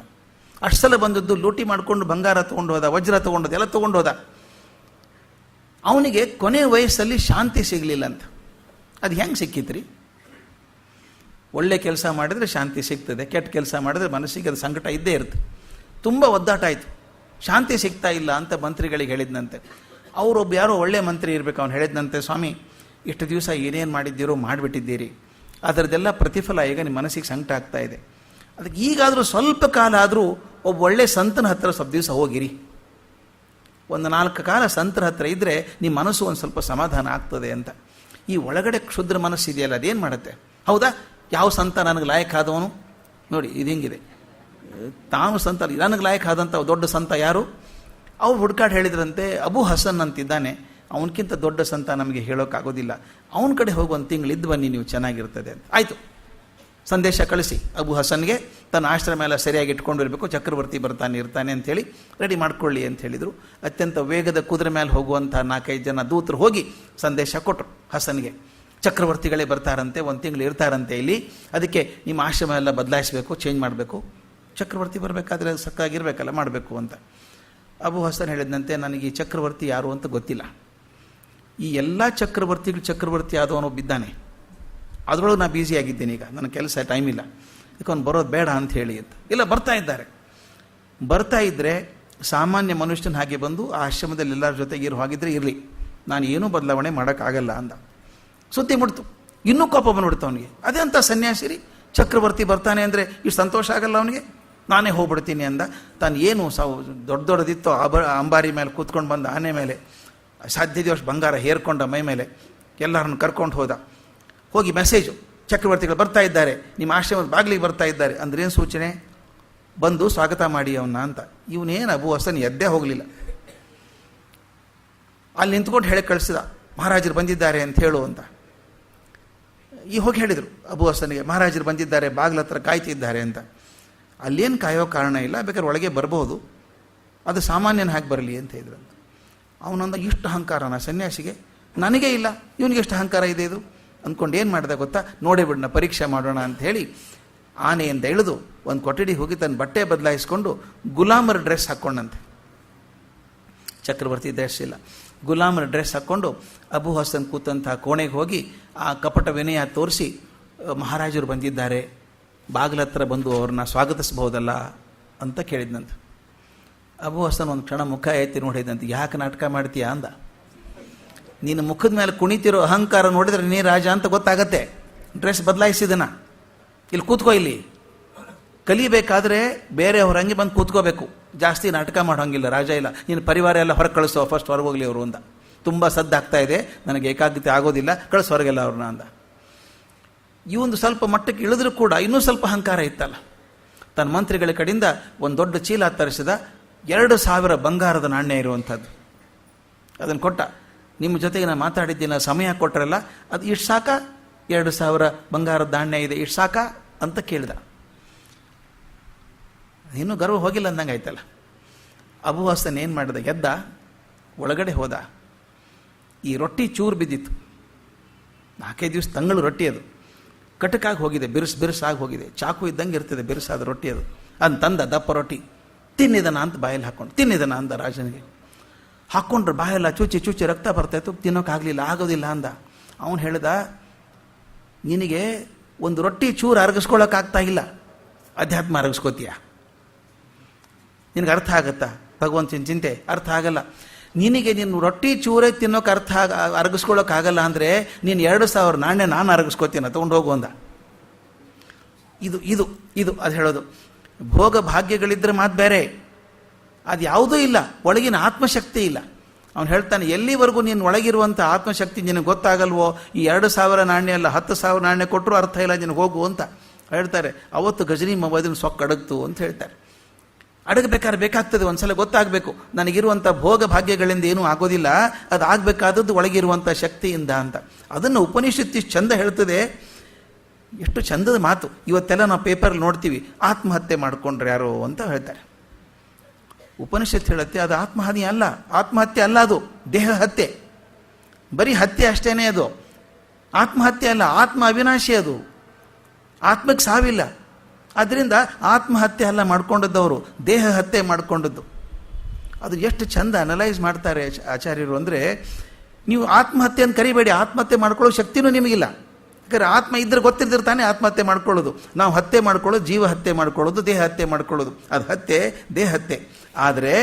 ಅಷ್ಟು ಸಲ ಬಂದದ್ದು ಲೂಟಿ ಮಾಡಿಕೊಂಡು ಬಂಗಾರ ತೊಗೊಂಡು ಹೋದ, ವಜ್ರ ತೊಗೊಂಡೋದ, ಎಲ್ಲ ತೊಗೊಂಡು ಹೋದ. ಅವನಿಗೆ ಕೊನೆ ವಯಸ್ಸಲ್ಲಿ ಶಾಂತಿ ಸಿಗಲಿಲ್ಲ ಅಂತ. ಅದು ಹೆಂಗೆ ಸಿಕ್ಕಿತ್ರಿ? ಒಳ್ಳೆ ಕೆಲಸ ಮಾಡಿದರೆ ಶಾಂತಿ ಸಿಗ್ತದೆ, ಕೆಟ್ಟ ಕೆಲಸ ಮಾಡಿದ್ರೆ ಮನಸ್ಸಿಗೆ ಅದು ಸಂಕಟ ಇದ್ದೇ ಇರುತ್ತೆ. ತುಂಬ ಒದ್ದಾಟ ಆಯಿತು, ಶಾಂತಿ ಸಿಗ್ತಾ ಇಲ್ಲ ಅಂತ ಮಂತ್ರಿಗಳಿಗೆ ಹೇಳಿದ್ನಂತೆ. ಅವರೊಬ್ಬ ಯಾರೋ ಒಳ್ಳೆ ಮಂತ್ರಿ ಇರಬೇಕು, ಅವ್ನು ಹೇಳಿದ್ನಂತೆ, ಸ್ವಾಮಿ ಇಷ್ಟು ದಿವಸ ಏನೇನು ಮಾಡಿದ್ದೀರೋ ಮಾಡಿಬಿಟ್ಟಿದ್ದೀರಿ, ಅದರದ್ದೆಲ್ಲ ಪ್ರತಿಫಲ ಈಗ ನಿಮ್ಮ ಮನಸ್ಸಿಗೆ ಸಂಕಟ ಆಗ್ತಾ ಇದೆ. ಅದಕ್ಕೆ ಈಗಾದರೂ ಸ್ವಲ್ಪ ಕಾಲ ಆದರೂ ಒಬ್ಬ ಒಳ್ಳೆ ಸಂತನ ಹತ್ತಿರ ಸ್ವಲ್ಪ ದಿವಸ ಹೋಗಿರಿ. ಒಂದು 4 ಕಾಲ ಸಂತರ ಹತ್ರ ಇದ್ದರೆ ನಿಮ್ಮ ಮನಸ್ಸು ಒಂದು ಸ್ವಲ್ಪ ಸಮಾಧಾನ ಆಗ್ತದೆ ಅಂತ. ಈ ಒಳಗಡೆ ಕ್ಷುದ್ರ ಮನಸ್ಸು ಇದೆಯಲ್ಲ, ಅದೇನು ಮಾಡುತ್ತೆ? ಹೌದಾ, ಯಾವ ಸಂತ ನನಗೆ ಲಾಯಕ್ ಆದವನು? ನೋಡಿ, ಇದು ಹಿಂಗಿದೆ. ತಾನು ಸಂತ, ನನಗೆ ಲಾಯಕ್ ಆದಂಥ ದೊಡ್ಡ ಸಂತ ಯಾರು? ಅವ್ರು ಹುಡ್ಕಾಡು ಹೇಳಿದ್ರಂತೆ, ಅಬು ಹಸನ್ ಅಂತಿದ್ದಾನೆ, ಅವನಕ್ಕಿಂತ ದೊಡ್ಡ ಸಂತ ನಮಗೆ ಹೇಳೋಕ್ಕಾಗೋದಿಲ್ಲ, ಅವನ ಕಡೆ ಹೋಗಿ ಒಂದು ತಿಂಗಳು ಇದ್ದು ಬನ್ನಿ, ನೀವು ಚೆನ್ನಾಗಿರ್ತದೆ ಅಂತ. ಆಯಿತು, ಸಂದೇಶ ಕಳಿಸಿ ಅಬು ಹಸನ್ಗೆ ತನ್ನ ಆಶ್ರಮ ಎಲ್ಲ ಸರಿಯಾಗಿ ಇಟ್ಕೊಂಡಿರಬೇಕು, ಚಕ್ರವರ್ತಿ ಇರ್ತಾನೆ ಅಂಥೇಳಿ ರೆಡಿ ಮಾಡ್ಕೊಳ್ಳಿ ಅಂತ ಹೇಳಿದರು. ಅತ್ಯಂತ ವೇಗದ ಕುದುರೆ ಮೇಲೆ ಹೋಗುವಂಥ 4-5 ಜನ ದೂತರು ಹೋಗಿ ಸಂದೇಶ ಕೊಟ್ಟರು ಹಸನ್ಗೆ. ಚಕ್ರವರ್ತಿಗಳೇ ಬರ್ತಾರಂತೆ, ಒಂದು ತಿಂಗಳು ಇರ್ತಾರಂತೆ ಇಲ್ಲಿ, ಅದಕ್ಕೆ ನಿಮ್ಮ ಆಶ್ರಮ ಎಲ್ಲ ಬದಲಾಯಿಸಬೇಕು, ಚೇಂಜ್ ಮಾಡಬೇಕು, ಚಕ್ರವರ್ತಿ ಬರಬೇಕಾದ್ರೆ ಸಕ್ಕಾಗಿರ್ಬೇಕಲ್ಲ, ಮಾಡಬೇಕು ಅಂತ. ಅಬು ಹಸನ್ ಹೇಳಿದಂತೆ, ನನಗೆ ಈ ಚಕ್ರವರ್ತಿ ಯಾರು ಅಂತ ಗೊತ್ತಿಲ್ಲ, ಈ ಎಲ್ಲ ಚಕ್ರವರ್ತಿ ಆದವನು ಬಿದ್ದಾನೆ, ಅದರೊಳಗೆ ನಾನು ಬ್ಯುಸಿ ಆಗಿದ್ದೀನಿ, ಈಗ ನನ್ನ ಕೆಲಸ ಟೈಮ್ ಇಲ್ಲ, ಅದಕ್ಕೆ ಅವ್ನು ಬರೋದು ಬೇಡ ಅಂತ ಹೇಳಿ ಅಂತ. ಇಲ್ಲ, ಬರ್ತಾ ಇದ್ದರೆ ಸಾಮಾನ್ಯ ಮನುಷ್ಯನ ಹಾಗೆ ಬಂದು ಆ ಆಶ್ರಮದಲ್ಲಿ ಎಲ್ಲರ ಜೊತೆಗೆ ಇರೋ ಹಾಗಿದ್ರೆ ಇರಲಿ, ನಾನು ಏನೂ ಬದಲಾವಣೆ ಮಾಡೋಕ್ಕಾಗಲ್ಲ ಅಂದ. ಸುದ್ದಿ ಮುಡ್ತು, ಇನ್ನೂ ಕೋಪ ಬಂದ್ಬಿಡ್ತು ಅವನಿಗೆ. ಅದೇ ಅಂತ ಸನ್ಯಾಸಿರಿ, ಚಕ್ರವರ್ತಿ ಬರ್ತಾನೆ ಅಂದರೆ ಇಷ್ಟು ಸಂತೋಷ ಆಗಲ್ಲ ಅವನಿಗೆ, ನಾನೇ ಹೋಗ್ಬಿಡ್ತೀನಿ ಅಂದ. ತಾನು ಏನು ದೊಡ್ಡದಿತ್ತೋ ಅಂಬಾರಿ ಮೇಲೆ ಕೂತ್ಕೊಂಡು ಬಂದ, ಆನೆ ಮೇಲೆ ಸಾಧ್ಯದಷ್ಟು ಬಂಗಾರ ಹೇರ್ಕೊಂಡ ಮೈ ಮೇಲೆ, ಎಲ್ಲರನ್ನು ಕರ್ಕೊಂಡು ಹೋಗಿ ಮೆಸೇಜು, ಚಕ್ರವರ್ತಿಗಳು ಬರ್ತಾ ಇದ್ದಾರೆ, ನಿಮ್ಮ ಆಶ್ರಮದ ಬಾಗಿಲಿಗೆ ಬರ್ತಾ ಇದ್ದಾರೆ ಅಂದ್ರೆ ಏನು ಸೂಚನೆ? ಬಂದು ಸ್ವಾಗತ ಮಾಡಿ ಅವನ್ನ ಅಂತ. ಇವನೇನು ಅಬು ಹಸನ್ ಎದ್ದೇ ಹೋಗಲಿಲ್ಲ, ಅಲ್ಲಿ ನಿಂತ್ಕೊಂಡು ಹೇಳಿ ಕಳಿಸಿದ, ಮಹಾರಾಜರು ಬಂದಿದ್ದಾರೆ ಅಂತ ಹೇಳು ಅಂತ. ಈ ಹೋಗಿ ಹೇಳಿದರು ಅಬು ಹಸನ್ಗೆ, ಮಹಾರಾಜರು ಬಂದಿದ್ದಾರೆ, ಬಾಗಿಲ ಹತ್ರ ಕಾಯ್ತಿದ್ದಾರೆ ಅಂತ. ಅಲ್ಲೇನು ಕಾಯೋ ಕಾರಣ ಇಲ್ಲ, ಬೇಕಾದ್ರೆ ಒಳಗೆ ಬರ್ಬೋದು, ಅದು ಸಾಮಾನ್ಯನ ಹಾಗೆ ಬರಲಿ ಅಂತ ಹೇಳಿದ್ರಂತ. ಅವನಂದ, ಇಷ್ಟು ಅಹಂಕಾರನ ಸನ್ಯಾಸಿಗೆ? ನನಗೇ ಇಲ್ಲ, ಇವನಿಗೆ ಎಷ್ಟು ಅಹಂಕಾರ ಇದೆ ಇದು ಅಂದ್ಕೊಂಡು ಏನು ಮಾಡಿದೆ ಗೊತ್ತಾ, ನೋಡೇ ಬಿಡೋಣ, ಪರೀಕ್ಷೆ ಮಾಡೋಣ ಅಂಥೇಳಿ ಆನೆಯಿಂದ ಇಳಿದು ಒಂದು ಕೊಠಡಿ ಹೋಗಿ ತನ್ನ ಬಟ್ಟೆ ಬದಲಾಯಿಸ್ಕೊಂಡು ಗುಲಾಮರ ಡ್ರೆಸ್ ಹಾಕ್ಕೊಂಡಂತೆ. ಚಕ್ರವರ್ತಿ ಡ್ರೆಸ್ ಇಲ್ಲ, ಗುಲಾಮರ ಡ್ರೆಸ್ ಹಾಕ್ಕೊಂಡು ಅಬು ಹಸನ್ ಕೂತಂಥ ಕೋಣೆಗೆ ಹೋಗಿ ಆ ಕಪಟ ವಿನಯ ತೋರಿಸಿ, ಮಹಾರಾಜರು ಬಂದಿದ್ದಾರೆ, ಬಾಗಿಲ ಹತ್ರ ಬಂದು ಅವ್ರನ್ನ ಸ್ವಾಗತಿಸ್ಬೋದಲ್ಲ ಅಂತ ಕೇಳಿದ್ನಂತೆ. ಅಬು ಹಸನ್ ಒಂದು ಕ್ಷಣ ಮುಖ ಎತ್ತಿ ನೋಡಿದಂತೆ, ಯಾಕೆ ನಾಟಕ ಮಾಡ್ತೀಯಾ ಅಂದ. ನೀನು ಮುಖದ ಮೇಲೆ ಕುಣಿತಿರೋ ಅಹಂಕಾರ ನೋಡಿದ್ರೆ ನೀ ರಾಜ ಅಂತ ಗೊತ್ತಾಗತ್ತೆ, ಡ್ರೆಸ್ ಬದಲಾಯಿಸಿದನ, ಇಲ್ಲಿ ಕೂತ್ಕೋ, ಇಲ್ಲಿ ಕಲಿಬೇಕಾದ್ರೆ ಬೇರೆಯವ್ರ ಹಂಗೆ ಬಂದು ಕೂತ್ಕೋಬೇಕು, ಜಾಸ್ತಿ ನಾಟಕ ಮಾಡೋಂಗಿಲ್ಲ, ರಾಜ ಇಲ್ಲ, ನೀನು ಪರಿವಾರ ಎಲ್ಲ ಹೊರಗೆ ಕಳಿಸೋ, ಫಸ್ಟ್ ಹೊರಗೆ ಹೋಗಲಿ ಅವರು ಅಂದ. ತುಂಬ ಸದ್ದಾಗ್ತಾ ಇದೆ, ನನಗೆ ಏಕಾಗ್ರತೆ ಆಗೋದಿಲ್ಲ, ಕಳಿಸೋ ಹೊರಗೆಲ್ಲ ಅವ್ರನ್ನ ಅಂದ. ಇವೊಂದು ಸ್ವಲ್ಪ ಮಟ್ಟಕ್ಕೆ ಇಳಿದ್ರೂ ಕೂಡ ಇನ್ನೂ ಸ್ವಲ್ಪ ಅಹಂಕಾರ ಇತ್ತಲ್ಲ. ತನ್ನ ಮಂತ್ರಿಗಳ ಕಡೆಯಿಂದ ಒಂದು ದೊಡ್ಡ ಚೀಲ ತರಿಸಿದ, 2,000 ಬಂಗಾರದ ನಾಣ್ಯ ಇರುವಂಥದ್ದು, ಅದನ್ನು ಕೊಟ್ಟ. ನಿಮ್ಮ ಜೊತೆಗೆ ನಾನು ಮಾತಾಡಿದ್ದೀನ, ಸಮಯ ಕೊಟ್ಟರಲ್ಲ, ಅದು ಇಷ್ಟು ಸಾಕ? 2,000 ಬಂಗಾರದ ನಾಣ್ಯ ಇದೆ, ಇಷ್ಟು ಸಾಕ ಅಂತ ಕೇಳಿದ. ಇನ್ನೂ ಗರ್ವ ಹೋಗಿಲ್ಲ ಅಂದಂಗೆ ಆಯ್ತಲ್ಲ. ಅಬು ಹಸನ್ ಏನು ಮಾಡಿದ, ಎದ್ದ, ಒಳಗಡೆ ಹೋದ. ಈ ರೊಟ್ಟಿ ಚೂರು ಬಿದ್ದಿತ್ತು, 4-5 ದಿವಸ ತಂಗಳು ರೊಟ್ಟಿ, ಅದು ಕಟಕಾಗಿ ಹೋಗಿದೆ, ಬಿರುಸಾಗಿ ಹೋಗಿದೆ, ಚಾಕು ಇದ್ದಂಗೆ ಇರ್ತದೆ ಬಿರುಸಾದ ರೊಟ್ಟಿ ಅದು. ಅದನ್ನು ತಂದ, ದಪ್ಪ ರೊಟ್ಟಿ, ತಿನ್ನಿದನ ಅಂತ ಬಾಯಲ್ಲಿ ಹಾಕ್ಕೊಂಡು, ತಿನ್ನಿದನ ಅಂದ ರಾಜನಿಗೆ. ಹಾಕ್ಕೊಂಡ್ರೆ ಬಾಯೆಲ್ಲ ಚುಚ್ಚಿ ರಕ್ತ ಬರ್ತಾಯಿತ್ತು, ತಿನ್ನೋಕ್ಕಾಗಲಿಲ್ಲ, ಆಗೋದಿಲ್ಲ ಅಂದ. ಅವನು ಹೇಳ್ದ, ನಿನಗೆ ಒಂದು ರೊಟ್ಟಿ ಚೂರು ಅರಗಿಸ್ಕೊಳ್ಳೋಕ್ಕಾಗ್ತಾ ಇಲ್ಲ, ಅಧ್ಯಾತ್ಮ ಅರಗಿಸ್ಕೋತೀಯ? ನಿನಗೆ ಅರ್ಥ ಆಗತ್ತಾ ಭಗವಂತನ ಚಿಂತೆ? ಅರ್ಥ ಆಗಲ್ಲ. ನಿನಗೆ ನಿನ್ನ ರೊಟ್ಟಿ ಚೂರೇ ತಿನ್ನೋಕೆ ಅರಗಿಸ್ಕೊಳ್ಳೋಕ್ಕಾಗಲ್ಲ ಅಂದರೆ ನೀನು 2,000 ನಾಣ್ಯ ನಾನು ಅರಗಿಸ್ಕೋತೀನ, ತೊಗೊಂಡು ಹೋಗು ಅಂದ. ಇದು ಅದು ಹೇಳೋದು. ಭೋಗ ಭಾಗ್ಯಗಳಿದ್ದರೆ ಮಾತು ಬೇರೆ, ಅದು ಯಾವುದೂ ಇಲ್ಲ, ಒಳಗಿನ ಆತ್ಮಶಕ್ತಿ ಇಲ್ಲ. ಅವನು ಹೇಳ್ತಾನೆ, ಎಲ್ಲಿವರೆಗೂ ನೀನು ಒಳಗಿರುವಂಥ ಆತ್ಮಶಕ್ತಿ ನಿನಗೆ ಗೊತ್ತಾಗಲ್ವೋ, ಈ 2,000 ನಾಣ್ಯ ಅಲ್ಲ, 10,000 ನಾಣ್ಯ ಕೊಟ್ಟರು ಅರ್ಥ ಇಲ್ಲ ನಿನಗೆ, ಹೋಗು ಅಂತ ಹೇಳ್ತಾರೆ. ಅವತ್ತು ಗಜನಿ ಮವದಿನ ಸೊಕ್ಕ ಅಡಗ್ತು ಅಂತ ಹೇಳ್ತಾರೆ. ಅಡಗಬೇಕಾದ್ರೆ ಬೇಕಾಗ್ತದೆ, ಒಂದ್ಸಲ ಗೊತ್ತಾಗಬೇಕು, ನನಗಿರುವಂಥ ಭೋಗ ಭಾಗ್ಯಗಳಿಂದ ಏನೂ ಆಗೋದಿಲ್ಲ, ಅದು ಆಗಬೇಕಾದದ್ದು ಒಳಗಿರುವಂಥ ಶಕ್ತಿಯಿಂದ ಅಂತ. ಅದನ್ನು ಉಪನಿಷತ್ತು ಚಂದ ಹೇಳ್ತದೆ, ಎಷ್ಟು ಚಂದದ ಮಾತು. ಇವತ್ತೆಲ್ಲ ನಾವು ಪೇಪರಲ್ಲಿ ನೋಡ್ತೀವಿ, ಆತ್ಮಹತ್ಯೆ ಮಾಡಿಕೊಂಡ್ರೆ ಯಾರೋ ಅಂತ ಹೇಳ್ತಾರೆ. ಉಪನಿಷತ್ತು ಹೇಳುತ್ತೆ ಅದು ಆತ್ಮಹತ್ಯೆ ಅಲ್ಲ, ಅದು ದೇಹ ಹತ್ಯೆ, ಬರೀ ಹತ್ಯೆ ಅಷ್ಟೇ ಅದು, ಆತ್ಮಹತ್ಯೆ ಅಲ್ಲ, ಆತ್ಮ ಅವಿನಾಶಿ, ಅದು ಆತ್ಮಕ್ಕೆ ಸಾವಿಲ್ಲ. ಅದರಿಂದ ಆತ್ಮಹತ್ಯೆ ಅಲ್ಲ ಮಾಡ್ಕೊಂಡದ್ದವರು, ದೇಹ ಹತ್ಯೆ ಮಾಡಿಕೊಂಡದ್ದು. ಅದು ಎಷ್ಟು ಚಂದ ಅನಲೈಸ್ ಮಾಡ್ತಾರೆ ಆಚಾರ್ಯರು ಅಂದರೆ, ನೀವು ಆತ್ಮಹತ್ಯೆ ಅಂತ ಕರಿಬೇಡಿ, ಆತ್ಮಹತ್ಯೆ ಮಾಡ್ಕೊಳ್ಳೋ ಶಕ್ತಿನೂ ನಿಮಗಿಲ್ಲ. ಯಾಕಂದರೆ ಆತ್ಮ ಇದ್ರೆ ಗೊತ್ತಿರ್ತಾರೆ ತಾನೇ ಆತ್ಮಹತ್ಯೆ ಮಾಡ್ಕೊಳ್ಳೋದು. ನಾವು ಹತ್ಯೆ ಮಾಡ್ಕೊಳ್ಳೋದು, ಜೀವ ಹತ್ಯೆ ಮಾಡ್ಕೊಳ್ಳೋದು, ದೇಹ ಹತ್ಯೆ ಮಾಡ್ಕೊಳ್ಳೋದು, ಅದು ಹತ್ಯೆ, ದೇಹ ಹತ್ಯೆ. ಆದರೆ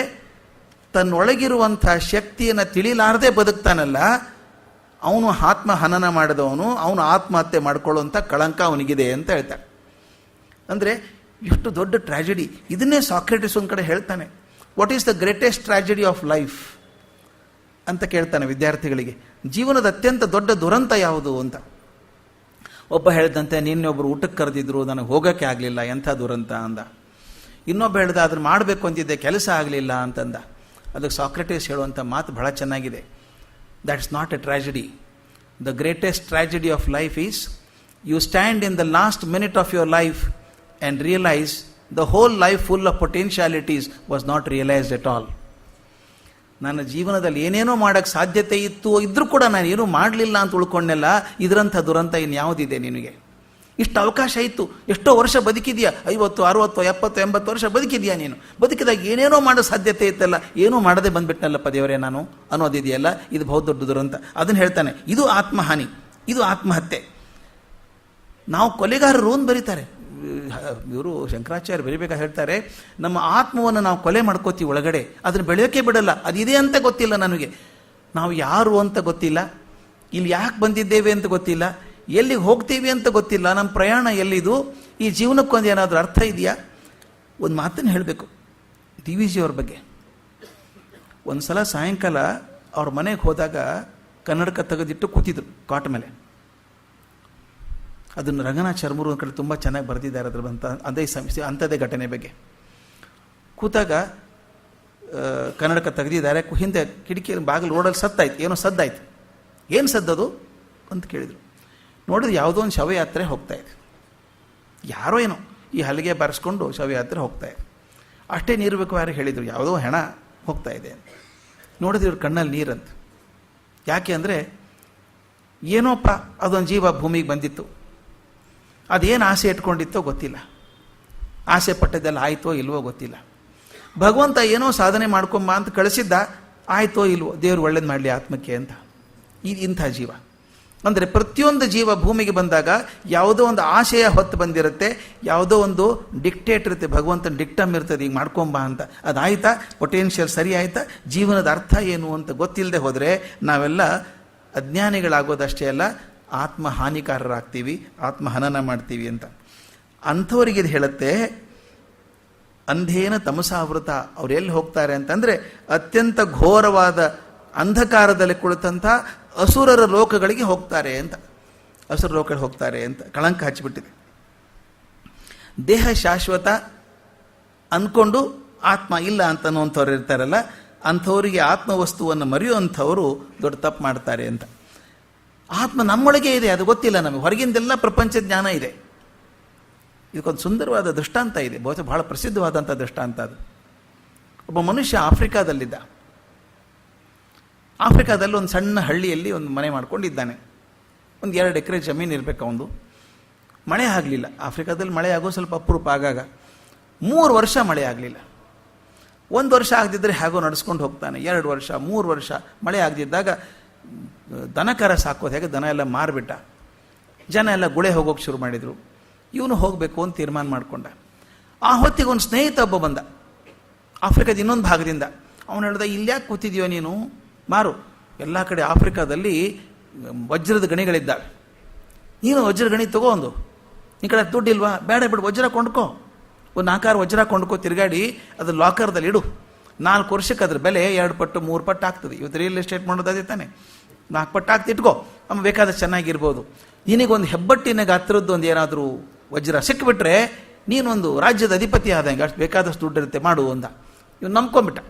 ತನ್ನೊಳಗಿರುವಂಥ ಶಕ್ತಿಯನ್ನು ತಿಳಿಲಾರದೆ ಬದುಕ್ತಾನಲ್ಲ, ಅವನು ಆತ್ಮ ಹನನ ಮಾಡಿದವನು, ಅವನು ಆತ್ಮಹತ್ಯೆ ಮಾಡ್ಕೊಳ್ಳುವಂಥ ಕಳಂಕ ಅವನಿಗಿದೆ ಅಂತ ಹೇಳ್ತಾರೆ. ಅಂದರೆ ಎಷ್ಟು ದೊಡ್ಡ ಟ್ರ್ಯಾಜಿಡಿ. ಇದನ್ನೇ ಸಾಕ್ರೆಟಿಸ್ ಒಂದು ಕಡೆ ಹೇಳ್ತಾನೆ, what is the greatest tragedy of life ಅಂತ ಕೇಳ್ತಾನೆ ವಿದ್ಯಾರ್ಥಿಗಳಿಗೆ. ಜೀವನದ ಅತ್ಯಂತ ದೊಡ್ಡ ದುರಂತ ಯಾವುದು ಅಂತ. ಒಬ್ಬ ಹೇಳಿದಂತೆ, ನಿನ್ನೊಬ್ಬರು ಊಟಕ್ಕೆ ಕರೆದಿದ್ರು, ನನಗೆ ಹೋಗೋಕ್ಕೆ ಆಗಲಿಲ್ಲ, ಎಂಥ ದುರಂತ ಅಂದ. ಇನ್ನೊಬ್ಬ ಹೇಳ್ದ, ಅದನ್ನು ಮಾಡಬೇಕು ಅಂತಿದ್ದೆ, ಕೆಲಸ ಆಗಲಿಲ್ಲ ಅಂತಂದ. ಅದಕ್ಕೆ ಸಾಕ್ರೆಟಿಸ್ ಹೇಳುವಂಥ ಮಾತು ಬಹಳ ಚೆನ್ನಾಗಿದೆ. That's not a tragedy. The greatest tragedy of life is you stand in the last minute of your life and realise the whole life full of potentialities was not realised at all. ನನ್ನ ಜೀವನದಲ್ಲಿ ಏನೇನೋ ಮಾಡೋಕ್ಕೆ ಸಾಧ್ಯತೆ ಇದ್ದರೂ ಕೂಡ ನಾನು ಏನೂ ಮಾಡಲಿಲ್ಲ ಅಂತ ಉಳ್ಕೊಂಡೆಲ್ಲ, ಇದರಂಥ ದುರಂತ ಇನ್ಯಾವುದಿದೆ ನಿನಗೆ? ಇಷ್ಟು ಅವಕಾಶ ಇತ್ತು, ಎಷ್ಟೋ ವರ್ಷ ಬದುಕಿದೆಯಾ, 50, 60, 70, 80 ವರ್ಷ ಬದುಕಿದೆಯಾ ನೀನು. ಬದುಕಿದಾಗ ಏನೇನೋ ಮಾಡೋ ಸಾಧ್ಯತೆ ಇತ್ತಲ್ಲ, ಏನೂ ಮಾಡದೆ ಬಂದುಬಿಟ್ನಲ್ಲಪ್ಪ ದೇವರೇ ನಾನು ಅನ್ನೋದಿದೆಯಲ್ಲ, ಇದು ಬಹು ದೊಡ್ಡ ದುರಂತ. ಅದನ್ನು ಹೇಳ್ತಾನೆ, ಇದು ಆತ್ಮಹಾನಿ, ಇದು ಆತ್ಮಹತ್ಯೆ. ನಾವು ಕೊಲೆಗಾರರು ಅಂತ ಬರೀತಾರೆ ಇವರು, ಶಂಕರಾಚಾರ್ಯ ಬರಿಬೇಕಾಗಿ ಹೇಳ್ತಾರೆ, ನಮ್ಮ ಆತ್ಮವನ್ನು ನಾವು ಕೊಲೆ ಮಾಡ್ಕೋತೀವಿ ಒಳಗಡೆ, ಅದನ್ನು ಬೆಳೆಯೋಕ್ಕೆ ಬಿಡಲ್ಲ. ಅದಿದೆ ಅಂತ ಗೊತ್ತಿಲ್ಲ ನನಗೆ, ನಾವು ಯಾರು ಅಂತ ಗೊತ್ತಿಲ್ಲ, ಇಲ್ಲಿ ಯಾಕೆ ಬಂದಿದ್ದೇವೆ ಅಂತ ಗೊತ್ತಿಲ್ಲ, ಎಲ್ಲಿಗೆ ಹೋಗ್ತೀವಿ ಅಂತ ಗೊತ್ತಿಲ್ಲ, ನಮ್ಮ ಪ್ರಯಾಣ ಎಲ್ಲಿದು, ಈ ಜೀವನಕ್ಕೊಂದು ಏನಾದರೂ ಅರ್ಥ ಇದೆಯಾ? ಒಂದು ಮಾತನ್ನು ಹೇಳಬೇಕು ಡಿ ವಿ ಜಿ ಅವ್ರ ಬಗ್ಗೆ. ಒಂದು ಸಲ ಸಾಯಂಕಾಲ ಅವ್ರ ಮನೆಗೆ ಹೋದಾಗ ಕನ್ನಡಕ ತೆಗೆದಿಟ್ಟು ಕೂತಿದ್ರು ಕಾಟ ಮೇಲೆ. ಅದನ್ನು ರಂಗನಾಥ್ ಶರ್ಮರು ಒಂದು ಕಡೆ ತುಂಬ ಚೆನ್ನಾಗಿ ಬರೆದಿದ್ದಾರೆ ಅದ್ರ ಬಂತ ಅದೇ ಅಂಥದ್ದೇ ಘಟನೆ ಬಗ್ಗೆ. ಕೂತಾಗ ಕನ್ನಡಕ ತೆಗೆದಿದ್ದಾರೆ, ಹಿಂದೆ ಕಿಟಕಿ ಬಾಗಿಲು ರೋಡಲ್ಲಿ ಸತ್ತಾಯ್ತು, ಏನೋ ಸದ್ದಾಯ್ತು. ಏನು ಸದ್ದದು ಅಂತ ಕೇಳಿದರು. ನೋಡಿದ್ರೆ ಯಾವುದೋ ಒಂದು ಶವಯಾತ್ರೆ ಹೋಗ್ತಾಯಿದೆ, ಯಾರೋ ಏನೋ ಈ ಹಲಿಗೆ ಬಾರಿಸ್ಕೊಂಡು ಶವಯಾತ್ರೆ ಹೋಗ್ತಾಯಿದೆ. ಅಷ್ಟೇ ನೀರಬೇಕು ಯಾರು ಹೇಳಿದರು, ಯಾವುದೋ ಹೆಣ ಹೋಗ್ತಾ ಇದೆ. ನೋಡಿದ್ರೆ ಇವ್ರ ಕಣ್ಣಲ್ಲಿ ನೀರಂತ. ಯಾಕೆ ಅಂದರೆ ಏನೋಪ್ಪ ಅದೊಂದು ಜೀವ ಭೂಮಿಗೆ ಬಂದಿತ್ತು, ಅದೇನು ಆಸೆ ಇಟ್ಕೊಂಡಿತ್ತೋ ಗೊತ್ತಿಲ್ಲ, ಆಸೆ ಪಟ್ಟದ್ದೆಲ್ಲ ಆಯಿತೋ ಇಲ್ವೋ ಗೊತ್ತಿಲ್ಲ. ಭಗವಂತ ಏನೋ ಸಾಧನೆ ಮಾಡ್ಕೊಂಬ ಅಂತ ಕಳಿಸಿದ್ದ, ಆಯಿತೋ ಇಲ್ವೋ, ದೇವರು ಒಳ್ಳೇದು ಮಾಡಲಿ ಆತ್ಮಕ್ಕೆ ಅಂತ. ಇಂಥ ಜೀವ ಅಂದರೆ ಪ್ರತಿಯೊಂದು ಜೀವ ಭೂಮಿಗೆ ಬಂದಾಗ ಯಾವುದೋ ಒಂದು ಆಶಯ ಹೊತ್ತು ಬಂದಿರುತ್ತೆ, ಯಾವುದೋ ಒಂದು ಡಿಕ್ಟೇಟ್ ಇರುತ್ತೆ, ಭಗವಂತನ ಡಿಕ್ಟಮ್ ಇರ್ತದೆ, ಈಗ ಮಾಡ್ಕೊಂಬ ಅಂತ. ಅದಾಯ್ತಾ, ಪೊಟೆನ್ಷಿಯಲ್ ಸರಿ ಆಯಿತಾ, ಜೀವನದ ಅರ್ಥ ಏನು ಅಂತ ಗೊತ್ತಿಲ್ಲದೆ ಹೋದರೆ ನಾವೆಲ್ಲ ಅಜ್ಞಾನಿಗಳಾಗೋದಷ್ಟೇ ಅಲ್ಲ, ಆತ್ಮ ಹಾನಿಕಾರರಾಗ್ತೀವಿ, ಆತ್ಮ ಹನನ ಮಾಡ್ತೀವಿ ಅಂತ. ಅಂಥವರಿಗೆ ಇದು ಹೇಳುತ್ತೆ, ಅಂಧೇನ ತಮಸಾವೃತ. ಅವ್ರು ಎಲ್ಲಿ ಹೋಗ್ತಾರೆ ಅಂತಂದರೆ ಅತ್ಯಂತ ಘೋರವಾದ ಅಂಧಕಾರದಲ್ಲಿ ಕುಳಿತಂಥ ಅಸುರರ ಲೋಕಗಳಿಗೆ ಹೋಗ್ತಾರೆ ಅಂತ. ಅಸುರ ಲೋಕಗಳಿಗೆ ಹೋಗ್ತಾರೆ ಅಂತ ಕಳಂಕ ಹಚ್ಚಿಬಿಟ್ಟಿದೆ. ದೇಹ ಶಾಶ್ವತ ಅಂದ್ಕೊಂಡು ಆತ್ಮ ಇಲ್ಲ ಅಂತ ಅನ್ನುವಂಥವ್ರು ಇರ್ತಾರಲ್ಲ, ಅಂಥವರಿಗೆ ಆತ್ಮವಸ್ತುವನ್ನು ಮರೆಯುವಂಥವರು ದೊಡ್ಡ ತಪ್ಪು ಮಾಡ್ತಾರೆ ಅಂತ. ಆತ್ಮ ನಮ್ಮೊಳಗೆ ಇದೆ, ಅದು ಗೊತ್ತಿಲ್ಲ ನಮಗೆ, ಹೊರಗಿಂದೆಲ್ಲ ಪ್ರಪಂಚ ಜ್ಞಾನ ಇದೆ. ಇದಕ್ಕೊಂದು ಸುಂದರವಾದ ದೃಷ್ಟಾಂತ ಇದೆ, ಬಹುಶಃ ಬಹಳ ಪ್ರಸಿದ್ಧವಾದಂಥ ದೃಷ್ಟಾಂತ ಅದು. ಒಬ್ಬ ಮನುಷ್ಯ ಆಫ್ರಿಕಾದಲ್ಲಿದ್ದ. ಆಫ್ರಿಕಾದಲ್ಲಿ ಒಂದು ಸಣ್ಣ ಹಳ್ಳಿಯಲ್ಲಿ ಒಂದು ಮನೆ ಮಾಡ್ಕೊಂಡಿದ್ದಾನೆ. ಒಂದು 2 ಎಕರೆ ಜಮೀನು ಇರಬೇಕು ಅವನು. ಮಳೆ ಆಗಲಿಲ್ಲ. ಆಫ್ರಿಕಾದಲ್ಲಿ ಮಳೆ ಆಗೋ ಸ್ವಲ್ಪ ಅಪರೂಪ ಆಗಾಗ. 3 ವರ್ಷ ಮಳೆ ಆಗಲಿಲ್ಲ. 1 ವರ್ಷ ಆಗದಿದ್ದರೆ ಹೇಗೋ ನಡೆಸ್ಕೊಂಡು ಹೋಗ್ತಾನೆ. 2 ವರ್ಷ 3 ವರ್ಷ ಮಳೆ ಆಗದಿದ್ದಾಗ ದನಕರ ಸಾಕೋದು ಹೇಗೆ, ದನ ಎಲ್ಲ ಮಾರಿಬಿಟ್ಟ. ಜನ ಎಲ್ಲ ಗುಳೆ ಹೋಗೋಕೆ ಶುರು ಮಾಡಿದರು. ಇವನು ಹೋಗಬೇಕು ಅಂತ ತೀರ್ಮಾನ ಮಾಡಿಕೊಂಡ. ಆ ಹೊತ್ತಿಗೆ ಒಂದು ಸ್ನೇಹಿತ ಒಬ್ಬ ಬಂದ ಆಫ್ರಿಕಾದ ಇನ್ನೊಂದು ಭಾಗದಿಂದ. ಅವನು ಹೇಳ್ದ, ಇಲ್ಯಾಕೆ ಕೂತಿದ್ಯೋ ನೀನು, ಮಾರು, ಎಲ್ಲ ಕಡೆ ಆಫ್ರಿಕಾದಲ್ಲಿ ವಜ್ರದ ಗಣಿಗಳಿದ್ದಾವೆ, ನೀನು ವಜ್ರ ಗಣಿ ತಗೋ, ಒಂದು ಈ ಕಡೆ ದುಡ್ಡಿಲ್ವಾ, ಬೇಡ ಬಿಡು, ವಜ್ರ ಕೊಂಡ್ಕೋ, ಒಂದು 4 ವಜ್ರ ಕೊಂಡ್ಕೋ, ತಿರುಗಾಡಿ ಅದು ಲಾಕರ್ದಲ್ಲಿ ಇಡು. 4 ವರ್ಷಕ್ಕೆ ಅದ್ರ ಬೆಲೆ 2 ಪಟ್ಟು 3 ಪಟ್ಟು ಆಗ್ತದೆ. ಇವತ್ತು ರಿಯಲ್ ಎಸ್ಟೇಟ್ ಮಾಡೋದೇ ತಾನೆ, 4 ಪಟ್ಟು ಆಗ್ತಿ ಇಟ್ಕೋ, ಅಮ್ಮ ಬೇಕಾದಷ್ಟು ಚೆನ್ನಾಗಿರ್ಬೋದು. ನಿನಗೊಂದು ಹೆಬ್ಬಟ್ಟಿನ ಗಾತ್ರದ್ದು ಒಂದು ಏನಾದರೂ ವಜ್ರ ಸಿಕ್ಕಿಬಿಟ್ರೆ ನೀನೊಂದು ರಾಜ್ಯದ ಅಧಿಪತಿ ಆದಂಗೆ, ಅಷ್ಟು ಬೇಕಾದಷ್ಟು ದುಡ್ಡು ಇರುತ್ತೆ, ಮಾಡು ಅಂದ. ಇವನು ನಂಬ್ಕೊಂಬಿಟ್ಟ.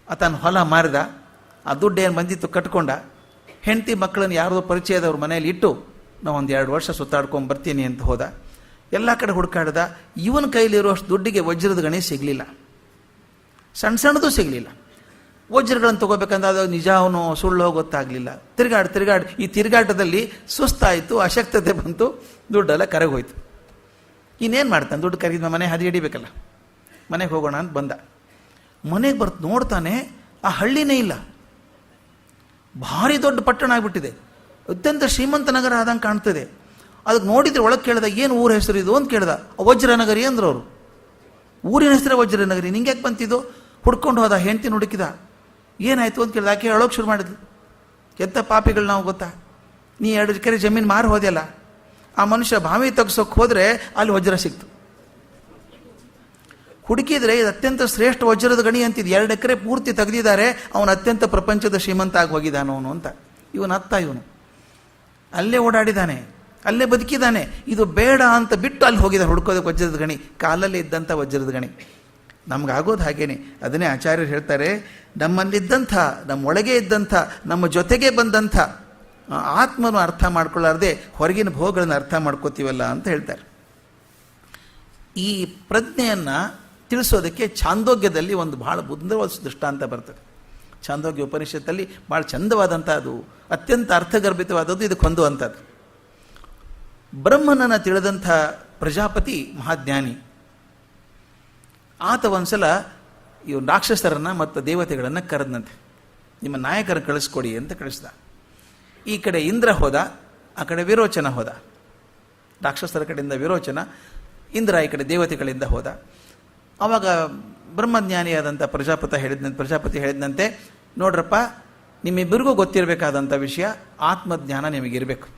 ಆತನ ಹೊಲ ಮಾರಿದ, ಆ ದುಡ್ಡು ಏನು ಬಂದಿತ್ತು ಕಟ್ಕೊಂಡ. ಹೆಂಡತಿ ಮಕ್ಕಳನ್ನು ಯಾರ್ದೋ ಪರಿಚಯದವ್ರ ಮನೆಯಲ್ಲಿ ಇಟ್ಟು ನಾವು ಒಂದು 2 ವರ್ಷ ಸುತ್ತಾಡ್ಕೊಂಡು ಬರ್ತೀನಿ ಅಂತ ಹೋದ. ಎಲ್ಲ ಕಡೆ ಹುಡುಕಾಡ್ದ. ಇವನ ಕೈಲಿರುವಷ್ಟು ದುಡ್ಡಿಗೆ ವಜ್ರದ ಗಣಿ ಸಿಗಲಿಲ್ಲ, ಸಣ್ಣ ಸಣ್ಣದು ಸಿಗಲಿಲ್ಲ. ವಜ್ರಗಳನ್ನು ತೊಗೋಬೇಕಂದ್ರೆ ಅದು ನಿಜ ಅವನು ಸುಳ್ಳು ಗೊತ್ತಾಗಲಿಲ್ಲ. ತಿರುಗಾಡಿ ಈ ತಿರುಗಾಟದಲ್ಲಿ ಸುಸ್ತಾಯಿತು, ಅಶಕ್ತತೆ ಬಂತು, ದುಡ್ಡೆಲ್ಲ ಕರಗಿ ಹೋಯ್ತು. ಇನ್ನೇನು ಮಾಡ್ತಾನೆ, ದುಡ್ಡು ಕರಗಿದ ಮನೆ ಹದಿ ಹಿಡಿಬೇಕಲ್ಲ. ಮನೆಗೆ ಹೋಗೋಣ ಅಂತ ಬಂದ. ಮನೆಗೆ ಬರ್ತು ನೋಡ್ತಾನೆ, ಆ ಹಳ್ಳಿನೇ ಇಲ್ಲ, ಭಾರಿ ದೊಡ್ಡ ಪಟ್ಟಣ ಆಗಿಬಿಟ್ಟಿದೆ, ಅತ್ಯಂತ ಶ್ರೀಮಂತ ನಗರ ಆದಂಗೆ ಕಾಣ್ತದೆ. ಅದಕ್ಕೆ ನೋಡಿದ್ರೆ ಒಳಗೆ ಕೇಳ್ದ, ಏನು ಊರ ಹೆಸರು ಇದು ಅಂತ ಕೇಳ್ದ. ವಜ್ರನಗರಿ ಅಂದ್ರು ಅವರು. ಊರಿನ ಹೆಸರೇ ವಜ್ರನಗರಿ, ನಿಂಗೆ ಯಾಕೆ ಬಂತಿದ್ದು? ಹುಡ್ಕೊಂಡು ಹೋದ, ಹೆಂಡ್ತಿನ ಹುಡುಕಿದ. ಏನಾಯಿತು ಅಂತ ಕೇಳ್ದ. ಆಕೆ ಹೇಳೋಕೆ ಶುರು ಮಾಡಿದ್ಲು, ಎಂಥ ಪಾಪಿಗಳು ನಾವು ಗೊತ್ತಾ, ನೀ 2 ಎಕರೆ ಜಮೀನು ಮಾರಿ ಹೋದೆಯಲ್ಲ, ಆ ಮನುಷ್ಯ ಬಾವಿ ತೆಗ್ಸೋಕೆ ಹೋದರೆ ಅಲ್ಲಿ ವಜ್ರ ಸಿಕ್ತು. ಹುಡುಕಿದ್ರೆ ಇದು ಅತ್ಯಂತ ಶ್ರೇಷ್ಠ ವಜ್ರದ ಗಣಿ ಅಂತಿದ್ದು. 2 ಎಕರೆ ಪೂರ್ತಿ ತೆಗೆದಿದ್ದಾರೆ, ಅವನು ಅತ್ಯಂತ ಪ್ರಪಂಚದ ಶ್ರೀಮಂತ ಆಗಿ ಹೋಗಿದ್ದಾನು ಅವನು ಅಂತ. ಇವನು ಅಲ್ಲೇ ಓಡಾಡಿದ್ದಾನೆ, ಅಲ್ಲೇ ಬದುಕಿದ್ದಾನೆ. ಇದು ಬೇಡ ಅಂತ ಬಿಟ್ಟು ಅಲ್ಲಿ ಹೋಗಿದ್ದಾನೆ ಹುಡ್ಕೋದಕ್ಕೆ ವಜ್ರದ ಗಣಿ, ಕಾಲಲ್ಲಿ ಇದ್ದಂಥ ವಜ್ರದ ಗಣಿ. ನಮಗಾಗೋದು ಹಾಗೇನೆ. ಅದನ್ನೇ ಆಚಾರ್ಯರು ಹೇಳ್ತಾರೆ, ನಮ್ಮಲ್ಲಿದ್ದಂಥ, ನಮ್ಮೊಳಗೆ ಇದ್ದಂಥ, ನಮ್ಮ ಜೊತೆಗೆ ಬಂದಂಥ ಆತ್ಮನು ಅರ್ಥ ಮಾಡ್ಕೊಳ್ಳಾರ್ದೆ ಹೊರಗಿನ ಭೋಗಗಳನ್ನು ಅರ್ಥ ಮಾಡ್ಕೋತೀವಲ್ಲ ಅಂತ ಹೇಳ್ತಾರೆ. ಈ ಪ್ರಜ್ಞೆಯನ್ನು ತಿಳಿಸೋದಕ್ಕೆ ಛಾಂದೋಗ್ಯದಲ್ಲಿ ಒಂದು ಬಹಳ ಬುದ್ಧವಾದ ದೃಷ್ಟಾಂತ ಬರ್ತದೆ. ಛಾಂದೋಗ್ಯ ಉಪನಿಷತ್ತಲ್ಲಿ ಭಾಳ ಚಂದವಾದಂಥ, ಅದು ಅತ್ಯಂತ ಅರ್ಥಗರ್ಭಿತವಾದದ್ದು, ಇದಕ್ಕೆ ಹೊಂದುವಂಥದ್ದು. ಬ್ರಹ್ಮನನ್ನು ತಿಳಿದಂಥ ಪ್ರಜಾಪತಿ ಮಹಾಜ್ಞಾನಿ. ಆತ ಒಂದ್ಸಲ ಇವು ರಾಕ್ಷಸರನ್ನು ಮತ್ತು ದೇವತೆಗಳನ್ನು ಕರೆದಂತೆ, ನಿಮ್ಮ ನಾಯಕರ ಕಳಿಸ್ಕೊಡಿ ಅಂತ ಕಳಿಸ್ದ. ಈ ಕಡೆ ಇಂದ್ರ ಹೋದ, ಆ ಕಡೆ ವಿರೋಚನ ಹೋದ. ರಾಕ್ಷಸರ ಕಡೆಯಿಂದ ವಿರೋಚನ, ಇಂದ್ರ ಈ ಕಡೆ ದೇವತೆಗಳಿಂದ ಹೋದ. ಆವಾಗ ಬ್ರಹ್ಮಜ್ಞಾನಿಯಾದಂಥ ಪ್ರಜಾಪತಿ ಹೇಳಿದಂತೆ, ನೋಡ್ರಪ್ಪ, ನಿಮ್ಮಿಬ್ಬರಿಗೂ ಗೊತ್ತಿರಬೇಕಾದಂಥ ವಿಷಯ, ಆತ್ಮಜ್ಞಾನ ನಿಮಗಿರಬೇಕು.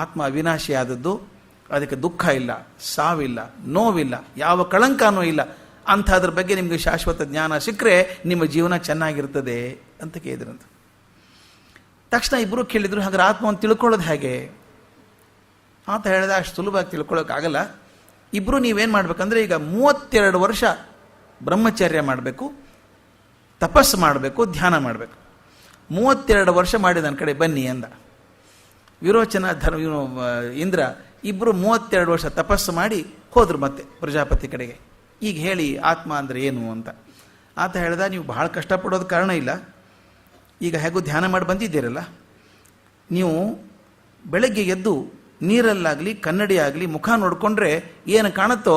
ಆತ್ಮ ಅವಿನಾಶಿಯಾದದ್ದು, ಅದಕ್ಕೆ ದುಃಖ ಇಲ್ಲ, ಸಾವಿಲ್ಲ, ನೋವಿಲ್ಲ, ಯಾವ ಕಳಂಕನೂ ಇಲ್ಲ. ಅಂಥದ್ರ ಬಗ್ಗೆ ನಿಮಗೆ ಶಾಶ್ವತ ಜ್ಞಾನ ಸಿಕ್ಕರೆ ನಿಮ್ಮ ಜೀವನ ಚೆನ್ನಾಗಿರ್ತದೆ ಅಂತ ಕೇಳಿದ್ರಂತ. ತಕ್ಷಣ ಇಬ್ಬರು ಕೇಳಿದ್ರು, ಹಾಗಾದ್ರೆ ಆತ್ಮವನ್ನು ತಿಳ್ಕೊಳ್ಳೋದು ಹೇಗೆ ಅಂತ ಹೇಳಿದ. ಅಷ್ಟು ಸುಲಭವಾಗಿ ತಿಳ್ಕೊಳ್ಳೋಕ್ಕಾಗಲ್ಲ. ಇಬ್ಬರು ನೀವೇನು ಮಾಡಬೇಕಂದ್ರೆ, ಈಗ 32 ವರ್ಷ ಬ್ರಹ್ಮಚರ್ಯ ಮಾಡಬೇಕು, ತಪಸ್ಸು ಮಾಡಬೇಕು, ಧ್ಯಾನ ಮಾಡಬೇಕು. 32 ವರ್ಷ ಮಾಡಿ ನನ್ನ ಕಡೆ ಬನ್ನಿ ಅಂದ. ವಿರೋಚನ, ಇಂದ್ರ ಇಬ್ಬರು 32 ವರ್ಷ ತಪಸ್ಸು ಮಾಡಿ ಹೋದ್ರು ಮತ್ತೆ ಪ್ರಜಾಪತಿ ಕಡೆಗೆ. ಈಗ ಹೇಳಿ ಆತ್ಮ ಅಂದರೆ ಏನು ಅಂತ. ಆತ ಹೇಳ್ದ, ನೀವು ಬಹಳ ಕಷ್ಟಪಡೋದು ಕಾರಣ ಇಲ್ಲ. ಈಗ ಹೇಗೂ ಧ್ಯಾನ ಮಾಡಿ ಬಂದಿದ್ದೀರಲ್ಲ, ನೀವು ಬೆಳಗ್ಗೆ ಎದ್ದು ನೀರಲ್ಲಾಗಲಿ ಕನ್ನಡಿ ಆಗಲಿ ಮುಖ ನೋಡಿಕೊಂಡ್ರೆ ಏನು ಕಾಣುತ್ತೋ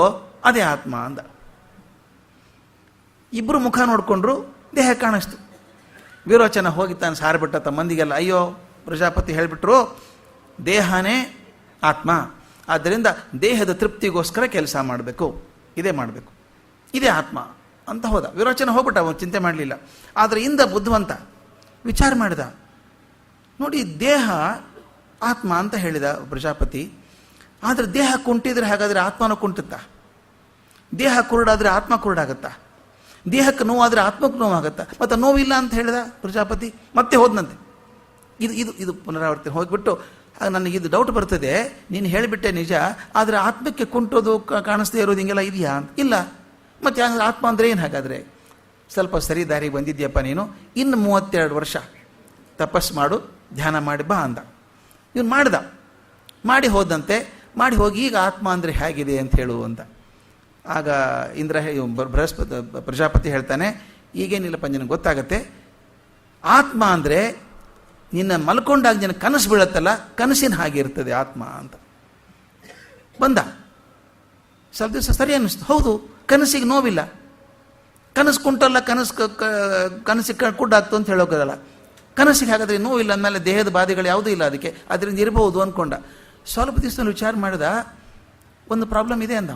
ಅದೇ ಆತ್ಮ ಅಂದ. ಇಬ್ಬರು ಮುಖ ನೋಡಿಕೊಂಡ್ರು, ದೇಹ ಕಾಣಿಸ್ತು. ವಿರೋಚನ ಹೋಗಿ ತಾನು ಸಾರಿಬಿಟ್ಟ ತಮ್ಮ ಮಂದಿಗೆಲ್ಲ, ಅಯ್ಯೋ ಪ್ರಜಾಪತಿ ಹೇಳಿಬಿಟ್ರು, ದೇಹನೇ ಆತ್ಮ, ಆದ್ದರಿಂದ ದೇಹದ ತೃಪ್ತಿಗೋಸ್ಕರ ಕೆಲಸ ಮಾಡಬೇಕು, ಇದೇ ಮಾಡಬೇಕು, ಇದೇ ಆತ್ಮ ಅಂತ ಹೋದ. ವಿರೋಚನ ಹೋಗ್ಬಿಟ್ಟ, ಅವನು ಚಿಂತೆ ಮಾಡಲಿಲ್ಲ. ಆದರೆ ಇಂದ ಬುದ್ಧಿವಂತ ವಿಚಾರ ಮಾಡಿದ, ನೋಡಿ ದೇಹ ಆತ್ಮ ಅಂತ ಹೇಳಿದ ಪ್ರಜಾಪತಿ. ಆದರೆ ದೇಹ ಕುಂಟಿದ್ರೆ ಹಾಗಾದರೆ ಆತ್ಮನೂ ಕುಂಟುತ್ತಾ? ದೇಹ ಕುರುಡಾದರೆ ಆತ್ಮ ಕುರುಡಾಗತ್ತಾ? ದೇಹಕ್ಕೆ ನೋವಾದರೆ ಆತ್ಮಕ್ಕೆ ನೋವಾಗತ್ತಾ? ಮತ್ತು ನೋವಿಲ್ಲ ಅಂತ ಹೇಳಿದ ಪ್ರಜಾಪತಿ. ಮತ್ತೆ ಹೋದನಂತೆ. ಇದು ಪುನರಾವರ್ತನೆ ಹೋಗಿಬಿಟ್ಟು, ನನಗಿದು ಡೌಟ್ ಬರ್ತದೆ, ನೀನು ಹೇಳಿಬಿಟ್ಟೆ ನಿಜ, ಆದರೆ ಆತ್ಮಕ್ಕೆ ಕುಂಟೋದು ಕಾಣಿಸ್ದೇ ಇರೋದು ಹಿಂಗೆಲ್ಲ ಇದೆಯಾ ಅಂತ. ಇಲ್ಲ, ಮತ್ತು ಆತ್ಮ ಅಂದರೆ ಏನು? ಹಾಗಾದರೆ ಸ್ವಲ್ಪ ಸರಿ ದಾರಿಗೆ ಬಂದಿದ್ಯಪ್ಪ ನೀನು, ಇನ್ನು 32 ವರ್ಷ ತಪಸ್ಸು ಮಾಡು, ಧ್ಯಾನ ಮಾಡಿ ಬಾ ಅಂದ. ಇವನು ಮಾಡಿ ಹೋದಂತೆ. ಮಾಡಿ ಹೋಗಿ ಈಗ ಆತ್ಮ ಅಂದರೆ ಹೇಗಿದೆ ಅಂತ ಹೇಳು ಅಂತ. ಆಗ ಪ್ರಜಾಪತಿ ಹೇಳ್ತಾನೆ, ಈಗೇನಿಲ್ಲಪ್ಪ, ನಿನಗೆ ಗೊತ್ತಾಗತ್ತೆ, ಆತ್ಮ ಅಂದರೆ ನಿನ್ನ ಮಲ್ಕೊಂಡಾಗ ನಿನ್ನ ಕನಸು ಬೀಳತ್ತಲ್ಲ, ಕನಸಿನ ಹಾಗೆ ಇರ್ತದೆ ಆತ್ಮ ಅಂತ. ಬಂದ ಸ್ವಲ್ಪ ದಿವಸ ಸರಿ ಅನ್ನಿಸ್ತು, ಹೌದು ಕನಸಿಗೆ ನೋವಿಲ್ಲ, ಕನಸು ಕುಂಟಲ್ಲ, ಕನಸಿಗೆ ಕುಡ್ಡಾಗ್ತು ಅಂತ ಹೇಳೋಕ್ಕಾಗಲ್ಲ. ಕನಸಿಗೆ ಹಾಗಾದರೆ ನೋವಿಲ್ಲ ಅಂದಮೇಲೆ ದೇಹದ ಬಾಧೆಗಳು ಯಾವುದೂ ಇಲ್ಲ, ಅದರಿಂದ ಇರ್ಬೋದು ಅಂದ್ಕೊಂಡ. ಸ್ವಲ್ಪ ದಿವಸದಲ್ಲಿ ವಿಚಾರ ಮಾಡಿದ, ಒಂದು ಪ್ರಾಬ್ಲಮ್ ಇದೆ ಅಂದ.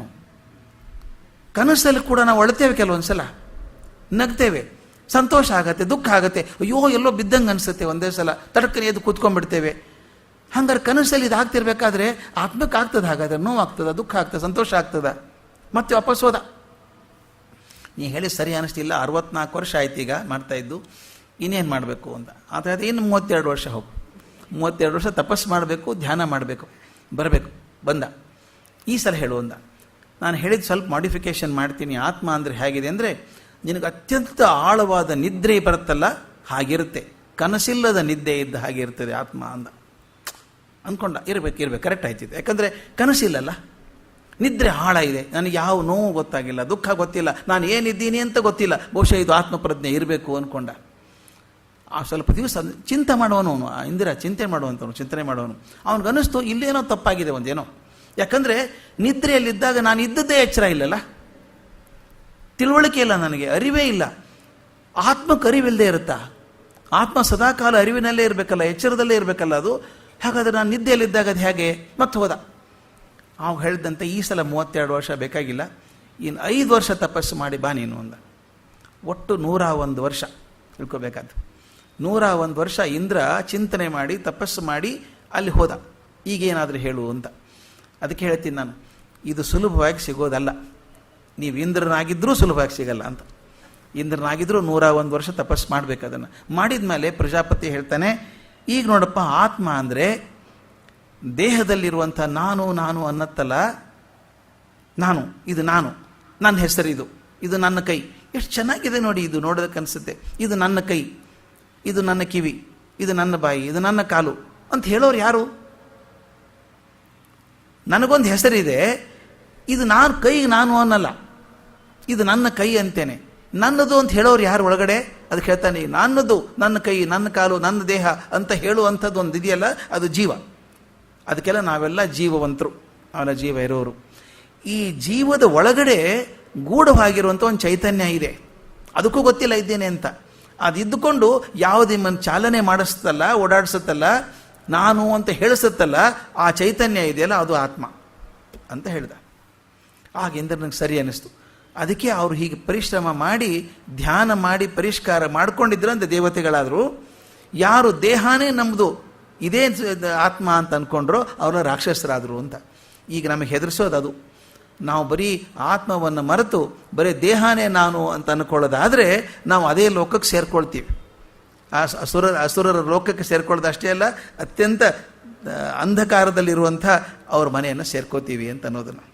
ಕನಸಲ್ಲಿ ಕೂಡ ನಾವು ಅಳ್ತೇವೆ, ಕೆಲವೊಂದು ಸಲ ನಗ್ತೇವೆ, ಸಂತೋಷ ಆಗತ್ತೆ, ದುಃಖ ಆಗತ್ತೆ, ಅಯ್ಯೋ ಎಲ್ಲೋ ಬಿದ್ದಂಗೆ ಅನಿಸುತ್ತೆ, ಒಂದೇ ಸಲ ತಡಕ್ಕನೆ ಎದ್ದು ಕೂತ್ಕೊಂಡ್ಬಿಡ್ತೇವೆ. ಹಂಗಾರೆ ಕನಸಲ್ಲಿ ಇದು ಆಗ್ತಿರ್ಬೇಕಾದ್ರೆ ಆತ್ಮಕ್ಕೆ ಆಗ್ತದೆ, ಹಾಗಾದ್ರೆ ನೋವು ಆಗ್ತದ, ದುಃಖ ಆಗ್ತದೆ, ಸಂತೋಷ ಆಗ್ತದ. ಮತ್ತೆ ವಾಪಸ್ ಹೋದ. ನೀ ಹೇಳಿ ಸರಿ ಅನ್ನಿಸ್ತಿಲ್ಲ, 64 ವರ್ಷ ಆಯ್ತು ಈಗ ಮಾಡ್ತಾಯಿದ್ದು, ಇನ್ನೇನು ಮಾಡಬೇಕು ಅಂತ. ಆದರೆ ಇನ್ನು 32 ವರ್ಷ ಹೋಗು, 32 ವರ್ಷ ತಪಸ್ಸು ಮಾಡಬೇಕು, ಧ್ಯಾನ ಮಾಡಬೇಕು, ಬರಬೇಕು. ಬಂದ, ಈ ಸಲ ಹೇಳು ಅಂದ. ನಾನು ಹೇಳಿದ ಸ್ವಲ್ಪ ಮಾಡಿಫಿಕೇಷನ್ ಮಾಡ್ತೀನಿ. ಆತ್ಮ ಅಂದರೆ ಹೇಗಿದೆ ಅಂದರೆ, ನಿನಗೆ ಅತ್ಯಂತ ಆಳವಾದ ನಿದ್ರೆ ಬರುತ್ತಲ್ಲ ಹಾಗಿರುತ್ತೆ, ಕನಸಿಲ್ಲದ ನಿದ್ದೆ ಇದ್ದ ಹಾಗೆ ಇರ್ತದೆ ಆತ್ಮ ಅಂದ. ಅಂದ್ಕೊಂಡ, ಇರಬೇಕು ಕರೆಕ್ಟ್ ಆಯ್ತಿದೆ. ಯಾಕಂದರೆ ಕನಸಿಲ್ಲಲ್ಲ, ನಿದ್ರೆ ಆಳ ಇದೆ, ನನಗೆ ಯಾವ ನೋವು ಗೊತ್ತಾಗಿಲ್ಲ, ದುಃಖ ಗೊತ್ತಿಲ್ಲ, ನಾನು ಏನಿದ್ದೀನಿ ಅಂತ ಗೊತ್ತಿಲ್ಲ, ಬಹುಶಃ ಇದು ಆತ್ಮಪ್ರಜ್ಞೆ ಇರಬೇಕು ಅಂದ್ಕೊಂಡ. ಆ ಸ್ವಲ್ಪ ದಿವಸ ಚಿಂತೆ ಮಾಡುವನು ಅವನು, ಇಂದಿರಾ ಚಿಂತೆ ಮಾಡುವಂಥವನು, ಚಿಂತನೆ ಮಾಡುವನು. ಅವನಿಗನ್ನಿಸ್ತು ಇಲ್ಲೇನೋ ತಪ್ಪಾಗಿದೆ ಒಂದೇನೋ. ಯಾಕಂದರೆ ನಿದ್ರೆಯಲ್ಲಿದ್ದಾಗ ನಾನು ಇದ್ದದ್ದೇ ಎಚ್ಚರ ಇಲ್ಲಲ್ಲ, ತಿಳುವಳಿಕೆ ಇಲ್ಲ, ನನಗೆ ಅರಿವೇ ಇಲ್ಲ. ಆತ್ಮಕ್ಕೆ ಅರಿವಿಲ್ಲದೆ ಇರುತ್ತಾ? ಆತ್ಮ ಸದಾಕಾಲ ಅರಿವಿನಲ್ಲೇ ಇರಬೇಕಲ್ಲ, ಎಚ್ಚರದಲ್ಲೇ ಇರಬೇಕಲ್ಲ ಅದು. ಹಾಗಾದರೆ ನಾನು ನಿದ್ದೆಯಲ್ಲಿದ್ದಾಗ ಅದು ಹೇಗೆ? ಮತ್ತೆ ಹೋದ. ಅವಾಗ ಹೇಳಿದಂತೆ, ಈ ಸಲ 32 ವರ್ಷ ಬೇಕಾಗಿಲ್ಲ, ಇನ್ನು 5 ವರ್ಷ ತಪಸ್ಸು ಮಾಡಿ ಬಾ ನೀನು ಅಂದ. ಒಟ್ಟು 101 ವರ್ಷ ತಿಳ್ಕೊಬೇಕಾದ್ದು. 101 ವರ್ಷ ಇಂದ್ರ ಚಿಂತನೆ ಮಾಡಿ ತಪಸ್ಸು ಮಾಡಿ ಅಲ್ಲಿ ಹೋದ. ಈಗೇನಾದರೂ ಹೇಳು ಅಂತ. ಅದಕ್ಕೆ ಹೇಳ್ತೀನಿ ನಾನು, ಇದು ಸುಲಭವಾಗಿ ಸಿಗೋದಲ್ಲ. ನೀವು ಇಂದ್ರನಾಗಿದ್ದರೂ ಸುಲಭವಾಗಿ ಸಿಗಲ್ಲ ಅಂತ. ಇಂದ್ರನಾಗಿದ್ದರೂ 101 ವರ್ಷ ತಪಸ್ಸು ಮಾಡಬೇಕು. ಅದನ್ನು ಮಾಡಿದ ಮೇಲೆ ಪ್ರಜಾಪತಿ ಹೇಳ್ತಾನೆ, ಈಗ ನೋಡಪ್ಪ, ಆತ್ಮ ಅಂದರೆ ದೇಹದಲ್ಲಿರುವಂಥ ನಾನು ನಾನು ಅನ್ನತ್ತಲ್ಲ, ನಾನು, ಇದು ನಾನು, ನನ್ನ ಹೆಸರಿದು, ಇದು ನನ್ನ ಕೈ, ಎಷ್ಟು ಚೆನ್ನಾಗಿದೆ ನೋಡಿ, ಇದು ನೋಡೋದಕ್ಕೆ ಅನಿಸುತ್ತೆ, ಇದು ನನ್ನ ಕೈ, ಇದು ನನ್ನ ಕಿವಿ, ಇದು ನನ್ನ ಬಾಯಿ, ಇದು ನನ್ನ ಕಾಲು ಅಂತ ಹೇಳೋರು ಯಾರು? ನನಗೊಂದು ಹೆಸರಿದೆ, ಇದು ನಾನು ಕೈಗೆ ನಾನು ಅನ್ನಲ್ಲ, ಇದು ನನ್ನ ಕೈ ಅಂತೇನೆ. ನನ್ನದು ಅಂತ ಹೇಳೋರು ಯಾರು ಒಳಗಡೆ? ಅದಕ್ಕೆ ಹೇಳ್ತಾನೆ, ನನ್ನದು, ನನ್ನ ಕೈ, ನನ್ನ ಕಾಲು, ನನ್ನ ದೇಹ ಅಂತ ಹೇಳುವಂಥದ್ದು ಒಂದು ಇದೆಯಲ್ಲ, ಅದು ಜೀವ. ಅದಕ್ಕೆಲ್ಲ ನಾವೆಲ್ಲ ಜೀವವಂತರು, ನಾವೆಲ್ಲ ಜೀವ ಇರೋರು. ಈ ಜೀವದ ಒಳಗಡೆ ಗೂಢವಾಗಿರುವಂಥ ಒಂದು ಚೈತನ್ಯ ಇದೆ, ಅದಕ್ಕೂ ಗೊತ್ತಿಲ್ಲ ಇದ್ದೇನೆ ಅಂತ. ಅದಿದ್ದುಕೊಂಡು ಯಾವುದು ನಿಮ್ಮನ್ನು ಚಾಲನೆ ಮಾಡಿಸ್ತಲ್ಲ, ಓಡಾಡಿಸುತ್ತಲ್ಲ, ನಾನು ಅಂತ ಹೇಳಿಸುತ್ತಲ್ಲ, ಆ ಚೈತನ್ಯ ಇದೆಯಲ್ಲ, ಅದು ಆತ್ಮ ಅಂತ ಹೇಳ್ದ. ಆಗಿಂದ ನನಗೆ ಸರಿ ಅನ್ನಿಸ್ತು. ಅದಕ್ಕೆ ಅವರು ಹೀಗೆ ಪರಿಶ್ರಮ ಮಾಡಿ ಧ್ಯಾನ ಮಾಡಿ ಪರಿಷ್ಕಾರ ಮಾಡ್ಕೊಂಡಿದ್ರಂತೆ ದೇವತೆಗಳಾದರು. ಯಾರು ದೇಹನೇ ನಮ್ಮದು, ಇದೇ ಆತ್ಮ ಅಂತ ಅಂದ್ಕೊಂಡ್ರು ಅವರ ರಾಕ್ಷಸರಾದರು ಅಂತ. ಈಗ ನಮಗೆ ಹೆದರಿಸೋದು ಅದು. ನಾವು ಬರೀ ಆತ್ಮವನ್ನು ಮರೆತು ಬರೀ ದೇಹನೇ ನಾನು ಅಂತ ಅಂದ್ಕೊಳ್ಳೋದಾದರೆ ನಾವು ಅದೇ ಲೋಕಕ್ಕೆ ಸೇರ್ಕೊಳ್ತೀವಿ. ಆ ಅಸುರರ ಲೋಕಕ್ಕೆ ಸೇರ್ಕೊಳ್ಳೋದು ಅಷ್ಟೇ ಅಲ್ಲ, ಅತ್ಯಂತ ಅಂಧಕಾರದಲ್ಲಿರುವಂಥ ಅವ್ರ ಮನೆಯನ್ನು ಸೇರ್ಕೋತೀವಿ ಅಂತ ಅನ್ನೋದನ್ನು